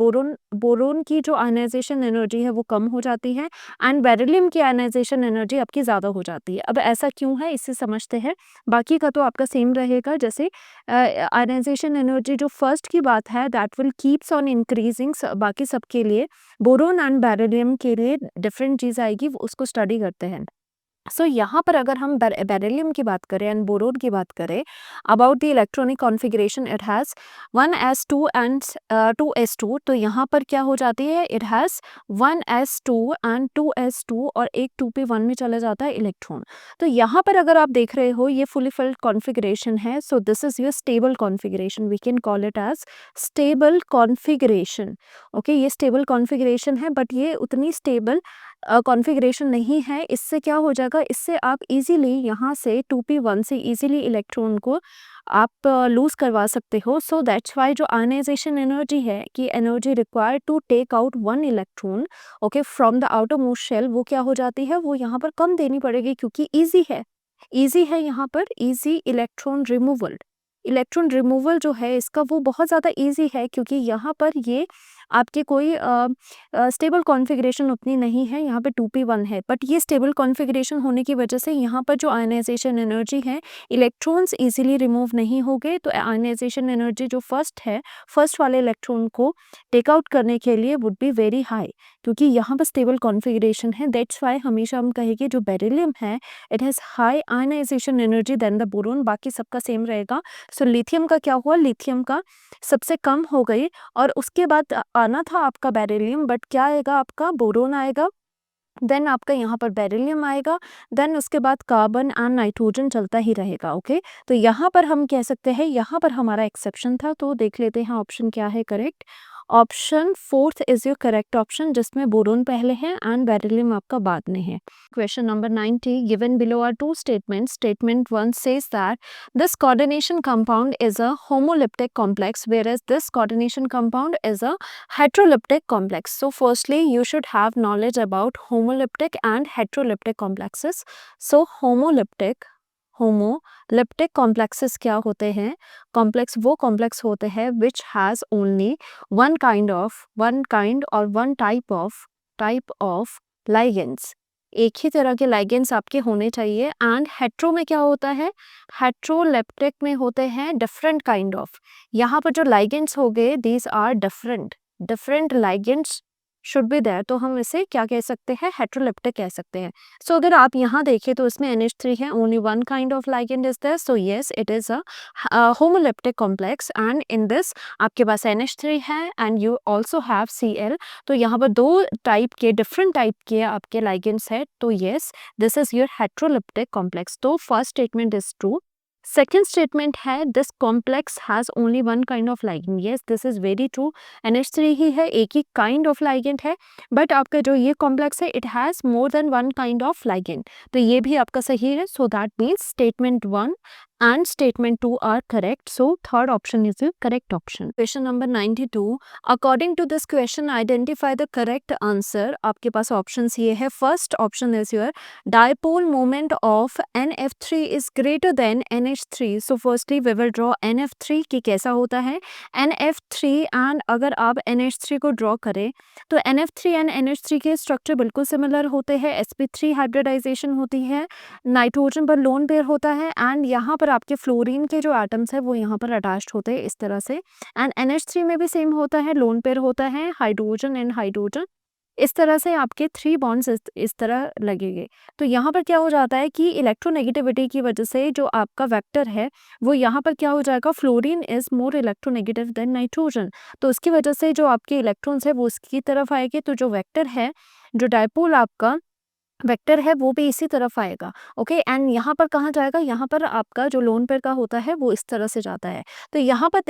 Speaker 1: बोरोन की जो आयनाइजेशन एनर्जी है वो कम हो जाती है, एंड बेरिलियम की आयनाइजेशन एनर्जी आपकी ज़्यादा हो जाती है। अब ऐसा क्यों है इसे समझते हैं। बाकी का तो आपका सेम रहेगा, जैसे आयनाइजेशन एनर्जी जो फर्स्ट की बात है that will keeps on increasing, बाकी सबके लिए बोरोन एंड बेरिलियम के लिए डिफरेंट चीज़ आएगी, उसको स्टडी करते हैं। सो यहाँ पर अगर हम बेरिलियम की बात करें एंड बोरोन की बात करें, about the electronic configuration it has 1s2 and 2s2। तो यहाँ पर क्या हो जाती है? It has 1s2 and 2s2, और एक 2p1 में चला जाता है इलेक्ट्रॉन। तो यहाँ पर अगर आप देख रहे हो ये फुली फिल्ड कॉन्फ़िगरेशन है। So this is your stable configuration, we can call it as stable configuration. Okay, ये स्टेबल कॉन्फ़िगरेशन है, बट ये उतनी स्टेबल कॉन्फ़िगरेशन नहीं है। इससे क्या हो जाएगा? इससे आप इजीली यहाँ से 2p1 से इजीली इलेक्ट्रॉन को आप लूज़ करवा सकते हो। सो दैट्स वाई जो आयनाइजेशन एनर्जी है कि energy required to take out one electron okay from the outermost shell, वो क्या हो जाती है? वो यहाँ पर कम देनी पड़ेगी, क्योंकि ईजी है यहाँ पर easy electron removal. Electron removal जो है इसका वो बहुत ज़्यादा ईजी है, क्योंकि यहाँ पर ये आपके कोई स्टेबल कॉन्फ़िगरेशन उतनी नहीं है, यहाँ पे 2p1 है, बट ये स्टेबल कॉन्फ़िगरेशन होने की वजह से यहाँ पर जो आयनाइज़ेशन एनर्जी है, इलेक्ट्रॉन्स ईज़िली रिमूव नहीं होंगे, तो आयनाइज़ेशन एनर्जी जो फर्स्ट वाले इलेक्ट्रॉन को टेक आउट करने के लिए वुड बी वेरी हाई, क्योंकि यहाँ पर स्टेबल कॉन्फ़िगरेशन है। दैट्स व्हाई हमेशा हम कहेंगे जो बेरिलियम है, it has high ionisation energy than the boron, बाकी सबका सेम रहेगा। सो लिथियम का क्या हुआ, लिथियम का सबसे कम हो गई और उसके बाद आना था आपका बेरिलियम, बट क्या आएगा, आपका बोरोन आएगा, देन आपका यहाँ पर बेरिलियम आएगा, देन उसके बाद कार्बन एंड नाइट्रोजन चलता ही रहेगा। ओके, तो यहाँ पर हम कह सकते हैं, यहाँ पर हमारा एक्सेप्शन था, तो देख लेते हैं ऑप्शन क्या है correct. Option fourth is your correct option, जिसमें बोरोन पहले है एंड बेरिलियम आपका बाद में है। Question number 90, given below are two statements. Statement 1 says that this coordination compound is a homoleptic complex, whereas this coordination compound is a heteroleptic complex. So firstly, you should have knowledge about homoleptic and heteroleptic complexes. So homoleptic complexes क्या होते हैं? Complex वो complex होते हैं which has only one kind or one type of ligands. एक ही तरह के ligands आपके होने चाहिए। एंड हेट्रो में क्या होता है, हेट्रोलेप्टिक में होते हैं डिफरेंट काइंड ऑफ, यहाँ पर जो लाइगेंड्स हो गए these are different ligands should be there, तो हम इसे क्या कह सकते हैं, हेट्रोलेप्टिक कह सकते हैं। सो अगर आप यहाँ देखें तो इसमें NH3 है, only one kind of ligand is there, so yes it is a homoleptic complex and in this आपके पास NH3 है and you also have Cl, तो यहाँ पर दो टाइप के डिफरेंट टाइप के आपके लाइगेंड्स है, तो yes this is your heteroleptic complex. तो first statement is true. Second statement है this complex has only one kind of ligand, yes this is very true. NH3 ही है, एक ही काइंड ऑफ लाइगेंड है, बट आपका जो ये कॉम्प्लेक्स है it has more than one kind of ligand, तो ये भी आपका सही है। So that means statement 1 and statement 2 are correct, so third option is the correct option. Question number 92, according to this question identify the correct answer. आपके पास options ये है, first option is your dipole moment of NF3 is greater than NH3. So firstly we will draw NF3 कि कैसा होता है NF3, and अगर आप NH3 को draw करें तो NF3 and NH3 के स्ट्रक्चर बिल्कुल सिमिलर होते हैं, sp3 हाइब्रिडाइजेशन होती है, नाइट्रोजन पर लोन पेयर होता है, एंड यहाँ पर आपके फ्लोरीन के जो एटम्स है वो यहाँ पर अटैच्ड होते हैं इस तरह से, एंड NH3 में भी सेम होता है, लोन पेयर होता है, हाइड्रोजन एंड हाइड्रोजन, इस तरह से आपके 3 बॉन्ड्स इस तरह लगेंगे। तो यहाँ पर क्या हो जाता है कि इलेक्ट्रोनेगेटिविटी की वजह से जो आपका वेक्टर है वो यहाँ पर क्या हो जाएगा, fluorine is more electronegative than nitrogen, तो उसकी वजह से जो आपके इलेक्ट्रॉन्स है वो इसकी तरफ आएंगे, तो जो वेक्टर है, जो डायपोल आपका वेक्टर है वो भी इसी तरफ आएगा। ओके, एंड यहाँ पर कहाँ जाएगा, यहाँ पर आपका जो लोन पेयर का होता है वो इस तरह से जाता है। तो यहाँ पर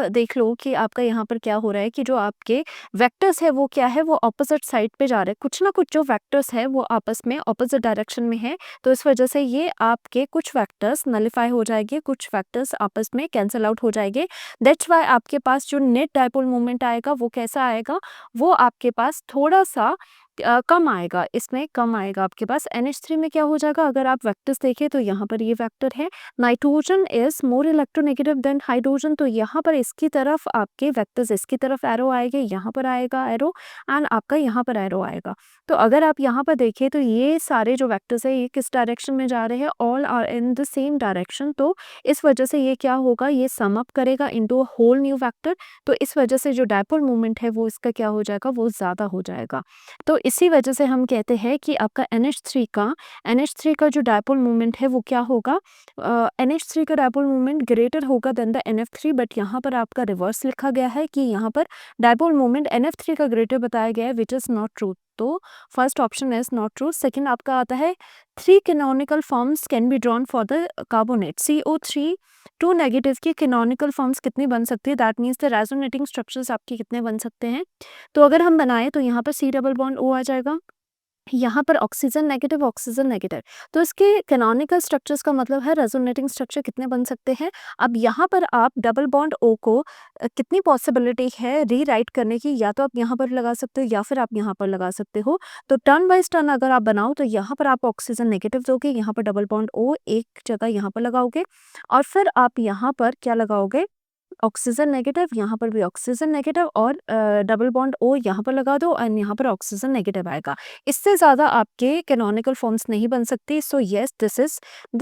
Speaker 1: देख लो कि आपका यहाँ पर क्या हो रहा है कि जो आपके वेक्टर्स है वो क्या है, वो ऑपोजिट साइड पे जा रहे हैं, कुछ ना कुछ जो वेक्टर्स है वो आपस में ऑपोजिट डायरेक्शन में है, तो इस वजह से ये आपके कुछ वेक्टर्स नलिफाई हो जाएंगे, कुछ वेक्टर्स आपस में कैंसिल आउट हो जाएंगे। दैट्स वाई आपके पास जो नेट डायपोल मोमेंट आएगा वो कैसा आएगा, वो आपके पास थोड़ा सा कम आएगा, इसमें कम आएगा आपके पास। NH3 में क्या हो जाएगा, अगर आप वेक्टर्स देखें तो यहाँ पर ये वेक्टर है, nitrogen is more electronegative than hydrogen, तो यहाँ पर इसकी तरफ आपके वेक्टर्स इसकी तरफ एरो आएंगे, यहाँ पर आएगा एरो एंड आपका यहाँ पर एरो आएगा। तो अगर आप यहाँ पर देखें तो ये सारे जो वेक्टर्स है ये किस डायरेक्शन में जा रहे हैं, all are in the same direction, तो इस वजह से ये क्या होगा, ये सम अप करेगा into a whole new vector, तो इस वजह से जो डायपोल मोमेंट है वो इसका क्या हो जाएगा, वो ज़्यादा हो जाएगा। तो इसी वजह से हम कहते हैं कि आपका NH3 का जो डायपोल मोमेंट है वो क्या होगा, NH3 का डायपोल मोमेंट ग्रेटर होगा देन द NF3, बट यहाँ पर आपका रिवर्स लिखा गया है कि यहाँ पर डायपोल मोमेंट NF3 का ग्रेटर बताया गया है, विच इज़ नॉट ट्रू, तो first option is not true. Second आपका आता है 3 canonical forms can be drawn for the carbonate CO3, 2 negative की कैनोनिकल फॉर्म्स कितनी बन सकती है, that means the resonating structures आपके कितने बन सकते हैं। तो अगर हम बनाए तो यहाँ पर C डबल बॉन्ड O आ जाएगा, यहाँ पर ऑक्सीजन नेगेटिव, तो इसके कैनोनिकल स्ट्रक्चर्स का मतलब है रेजोनेटिंग स्ट्रक्चर कितने बन सकते हैं। अब यहाँ पर आप डबल बॉन्ड O को कितनी पॉसिबिलिटी है रीराइट करने की, या तो आप यहाँ पर लगा सकते हो या फिर आप यहाँ पर लगा सकते हो, तो टर्न बाइज टर्न अगर आप बनाओ तो यहाँ पर आप ऑक्सीजन नेगेटिव दोगे, यहाँ पर डबल बॉन्ड O एक जगह यहाँ पर लगाओगे, और फिर आप यहाँ पर क्या लगाओगे, ऑक्सीजन नेगेटिव, यहाँ पर भी ऑक्सीजन नेगेटिव और डबल बॉन्ड O यहाँ पर लगा दो एंड यहाँ पर ऑक्सीजन नेगेटिव आएगा। इससे ज़्यादा आपके कैनोनिकल फॉर्म्स नहीं बन सकती। So yes, this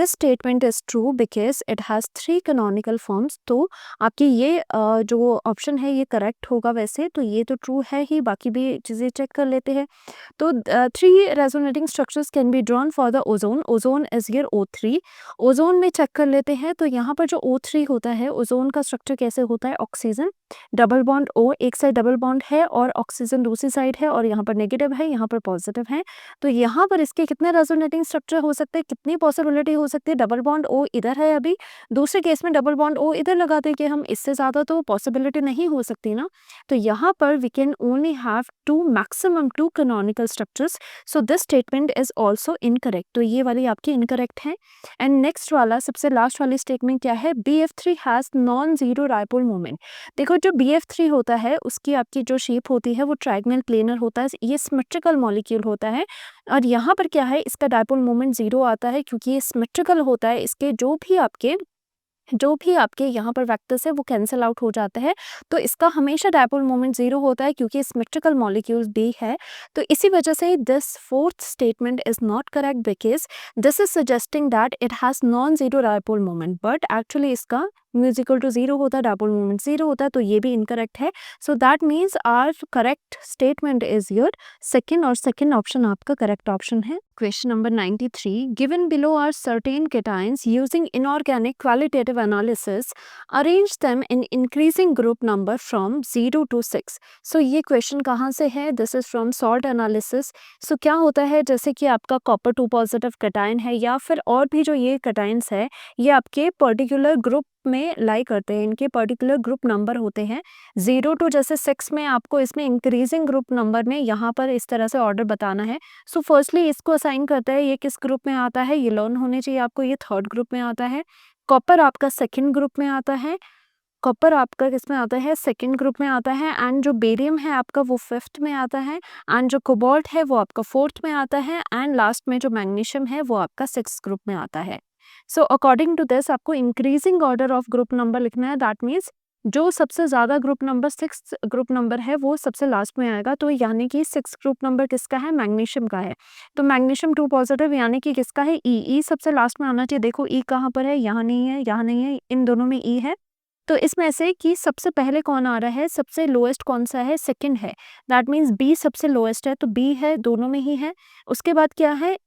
Speaker 1: statement is true because it has 3 canonical forms. तो आपकी ये जो ऑप्शन है ये करेक्ट होगा वैसे, तो ये तो ट्रू है ही, बाकी भी चीज़ें चेक कर लेते हैं। तो 3 resonating structures can be drawn for the ozone. Ozone is here O3। Ozone में चेक कर लेते हैं, तो यहाँ पर जो O3 होता है, ओजोन का स्ट्रक्चर कैसे होता है, ऑक्सीजन डबल बॉन्ड O, एक साइड डबल बॉन्ड है और ऑक्सीजन दूसरी साइड है, और यहाँ पर नेगेटिव है, यहाँ पर पॉजिटिव है। तो यहाँ पर इसके कितने रेजोनेटिंग स्ट्रक्चर हो सकते हैं, कितनी पॉसिबिलिटी हो सकती है। डबल बॉन्ड O इधर है अभी, दूसरे केस में डबल बॉन्ड O इधर लगा दे कि हम, इससे ज़्यादा तो पॉसिबिलिटी नहीं हो सकती ना। तो यहाँ पर we can only have 2 maximum 2 canonical structures. So this statement is also incorrect. तो ये वाली आपकी इनकरेक्ट है। एंड नेक्स्ट वाला सबसे लास्ट वाली स्टेटमेंट क्या है, BF3 has non zero dipole moment. देखो जो BF3 होता है उसकी आपकी जो शेप होती है वो ट्रायगोनल प्लेनर होता है, ये सिमेट्रिकल मॉलिक्यूल होता है। और यहाँ पर क्या है, इसका डायपोल मोमेंट 0 आता है क्योंकि ये सिमेट्रिकल होता है। इसके जो भी आपके यहाँ पर वेक्टर्स है वो कैंसिल आउट हो जाता है। तो इसका हमेशा डायपोल मोमेंट 0 होता है क्योंकि सिमेट्रिकल मॉलिक्यूल्स भी है। तो इसी वजह से this fourth statement is not correct because this is suggesting that it has non zero dipole moment, but actually इसका म्यूजिकल टू 0 होता है, डायपोल मोमेंट 0 होता है, तो ये भी इनकरेक्ट है। So that means our correct statement is your second, और सेकेंड ऑप्शन आपका करेक्ट ऑप्शन है। Question number 93. Given below are certain cations using inorganic qualitative analysis, arrange them in increasing group number from 0 to 6. So ये question कहाँ से है? This is from salt analysis. So क्या होता है, जैसे कि आपका copper 2 positive cation है या फिर और भी जो ये cations है ये आपके particular group में लाई करते हैं, इनके पर्टिकुलर ग्रुप नंबर होते हैं 0 टू जैसे 6 में आपको इसमें इंक्रीजिंग ग्रुप नंबर में यहाँ पर इस तरह से ऑर्डर बताना है। सो फर्स्टली इसको असाइन करता है, ये किस ग्रुप में आता है, ये लर्न होने चाहिए आपको, ये थर्ड ग्रुप में आता है। कॉपर आपका सेकंड ग्रुप में आता है, कॉपर आपका किसमें आता है, सेकंड ग्रुप में आता है। एंड जो बेरियम है आपका वो फिफ्थ में आता है, एंड जो कोबाल्ट है वो आपका फोर्थ में आता है, एंड लास्ट में जो मैग्नीशियम है वो आपका सिक्स ग्रुप में आता है। सो अकॉर्डिंग टू दिस आपको increasing order of group number लिखना है। दैट मीन्स जो सबसे ज़्यादा ग्रुप नंबर 6 ग्रुप नंबर है वो सबसे लास्ट में आएगा। तो यानी कि 6 ग्रुप नंबर किसका है, मैग्नीशियम का है। तो मैग्नीशियम 2 पॉजिटिव यानी कि किसका है, ई सबसे लास्ट में आना चाहिए। देखो ई कहाँ पर है, यहाँ नहीं है, यहाँ नहीं है, इन दोनों में ई है। तो इसमें से कि सबसे पहले कौन आ रहा है, सबसे लोएस्ट कौन सा है, सेकंड है। दैट मीन्स बी सबसे लोएस्ट है, तो बी है, दोनों में ही है। उसके बाद क्या है,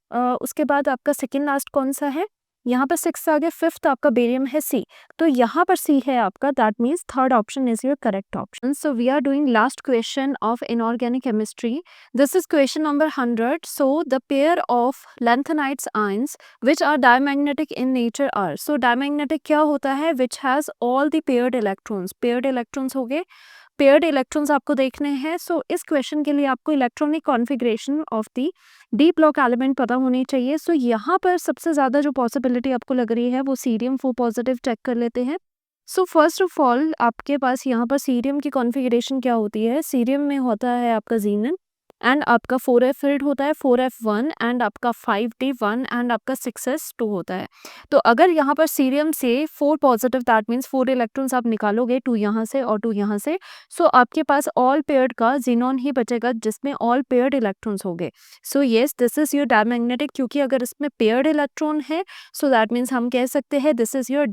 Speaker 1: उसके बाद आपका सेकंड लास्ट कौन सा है, यहाँ पर 6 आ गया, फिफ्थ आपका बेरियम है सी, तो यहाँ पर सी है आपका। That means third option is your correct option. So we are doing last question of inorganic chemistry. This is question number 100. So the pair of lanthanides ions which are diamagnetic in nature are. So diamagnetic क्या होता है, which has all the paired electrons. paired electrons हो गए, paired electrons आपको देखने हैं। सो इस question के लिए आपको electronic configuration of the D block element पता होनी चाहिए। सो यहाँ पर सबसे ज़्यादा जो पॉसिबिलिटी आपको लग रही है वो सीरियम 4 पॉजिटिव चेक कर लेते हैं। सो फर्स्ट ऑफ ऑल आपके पास यहाँ पर सीरियम की कॉन्फ़िगरेशन क्या होती है, सीरियम में होता है आपका जीनन, एंड आपका 4f फील्ड होता है 4f1, एंड आपका 5d1, एंड आपका 6s2 होता है। तो अगर यहाँ पर सीरियम से 4 पॉजिटिव, दैट मीन्स 4 इलेक्ट्रॉन्स आप निकालोगे, 2 यहाँ से और 2 यहाँ से, सो आपके पास ऑल पेयर्ड का जीनॉन ही बचेगा जिसमें ऑल पेयर्ड इलेक्ट्रॉन्स हो गए। So yes, this is your diamagnetic, क्योंकि अगर इसमें पेयर्ड इलेक्ट्रॉन है सो दैट मीन्स हम कह सकते हैं दिस इज योर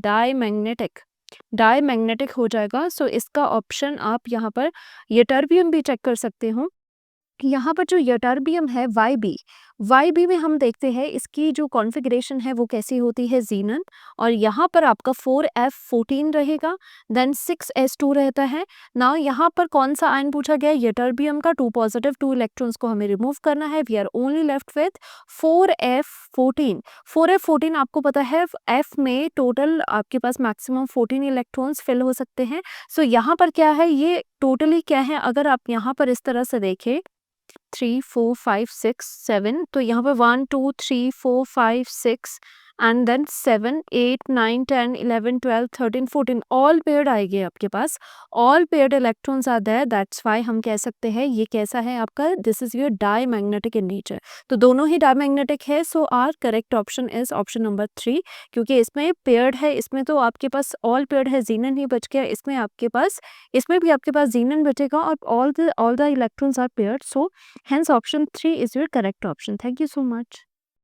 Speaker 1: डायमैग्नेटिक हो जाएगा। सो इसका ऑप्शन आप यहाँ पर यटर्बियम भी चेक कर सकते हो। यहाँ पर जो यटर्बियम है YB में हम देखते हैं इसकी जो कॉन्फ़िगरेशन है वो कैसी होती है, जीनन, और यहाँ पर आपका 4f14 रहेगा, देन 6s2 रहता है। नाउ यहाँ पर कौन सा आयन पूछा गया, यटर्बियम का 2 पॉजिटिव, 2 इलेक्ट्रॉन्स को हमें रिमूव करना है। We are only left with 4f14 आपको पता है f में टोटल आपके पास मैक्सिमम 14 इलेक्ट्रॉन्स फिल हो सकते हैं। सो यहाँ पर क्या है, ये टोटली क्या है, अगर आप यहाँ पर इस तरह से देखें 3 4 5 6 7, तो यहाँ पर 1 2 3 4 5 6 एंड देन 7 8 9 10 11 12 13 14 ऑल पेयर्ड आएंगे आपके पास, all paired electrons are there, that's why हम कह सकते हैं ये कैसा है आपका, this is your diamagnetic in nature. तो दोनों ही डाईमैग्नेटिक है, so our correct option is option number 3, क्योंकि इसमें पेयर्ड है, इसमें तो आपके पास ऑल पेयर्ड है, जीनन ही बच गया, इसमें आपके पास, इसमें भी आपके पास जीनन बचेगा और all the electrons are paired, so hence option 3 is your correct option. Thank you so much.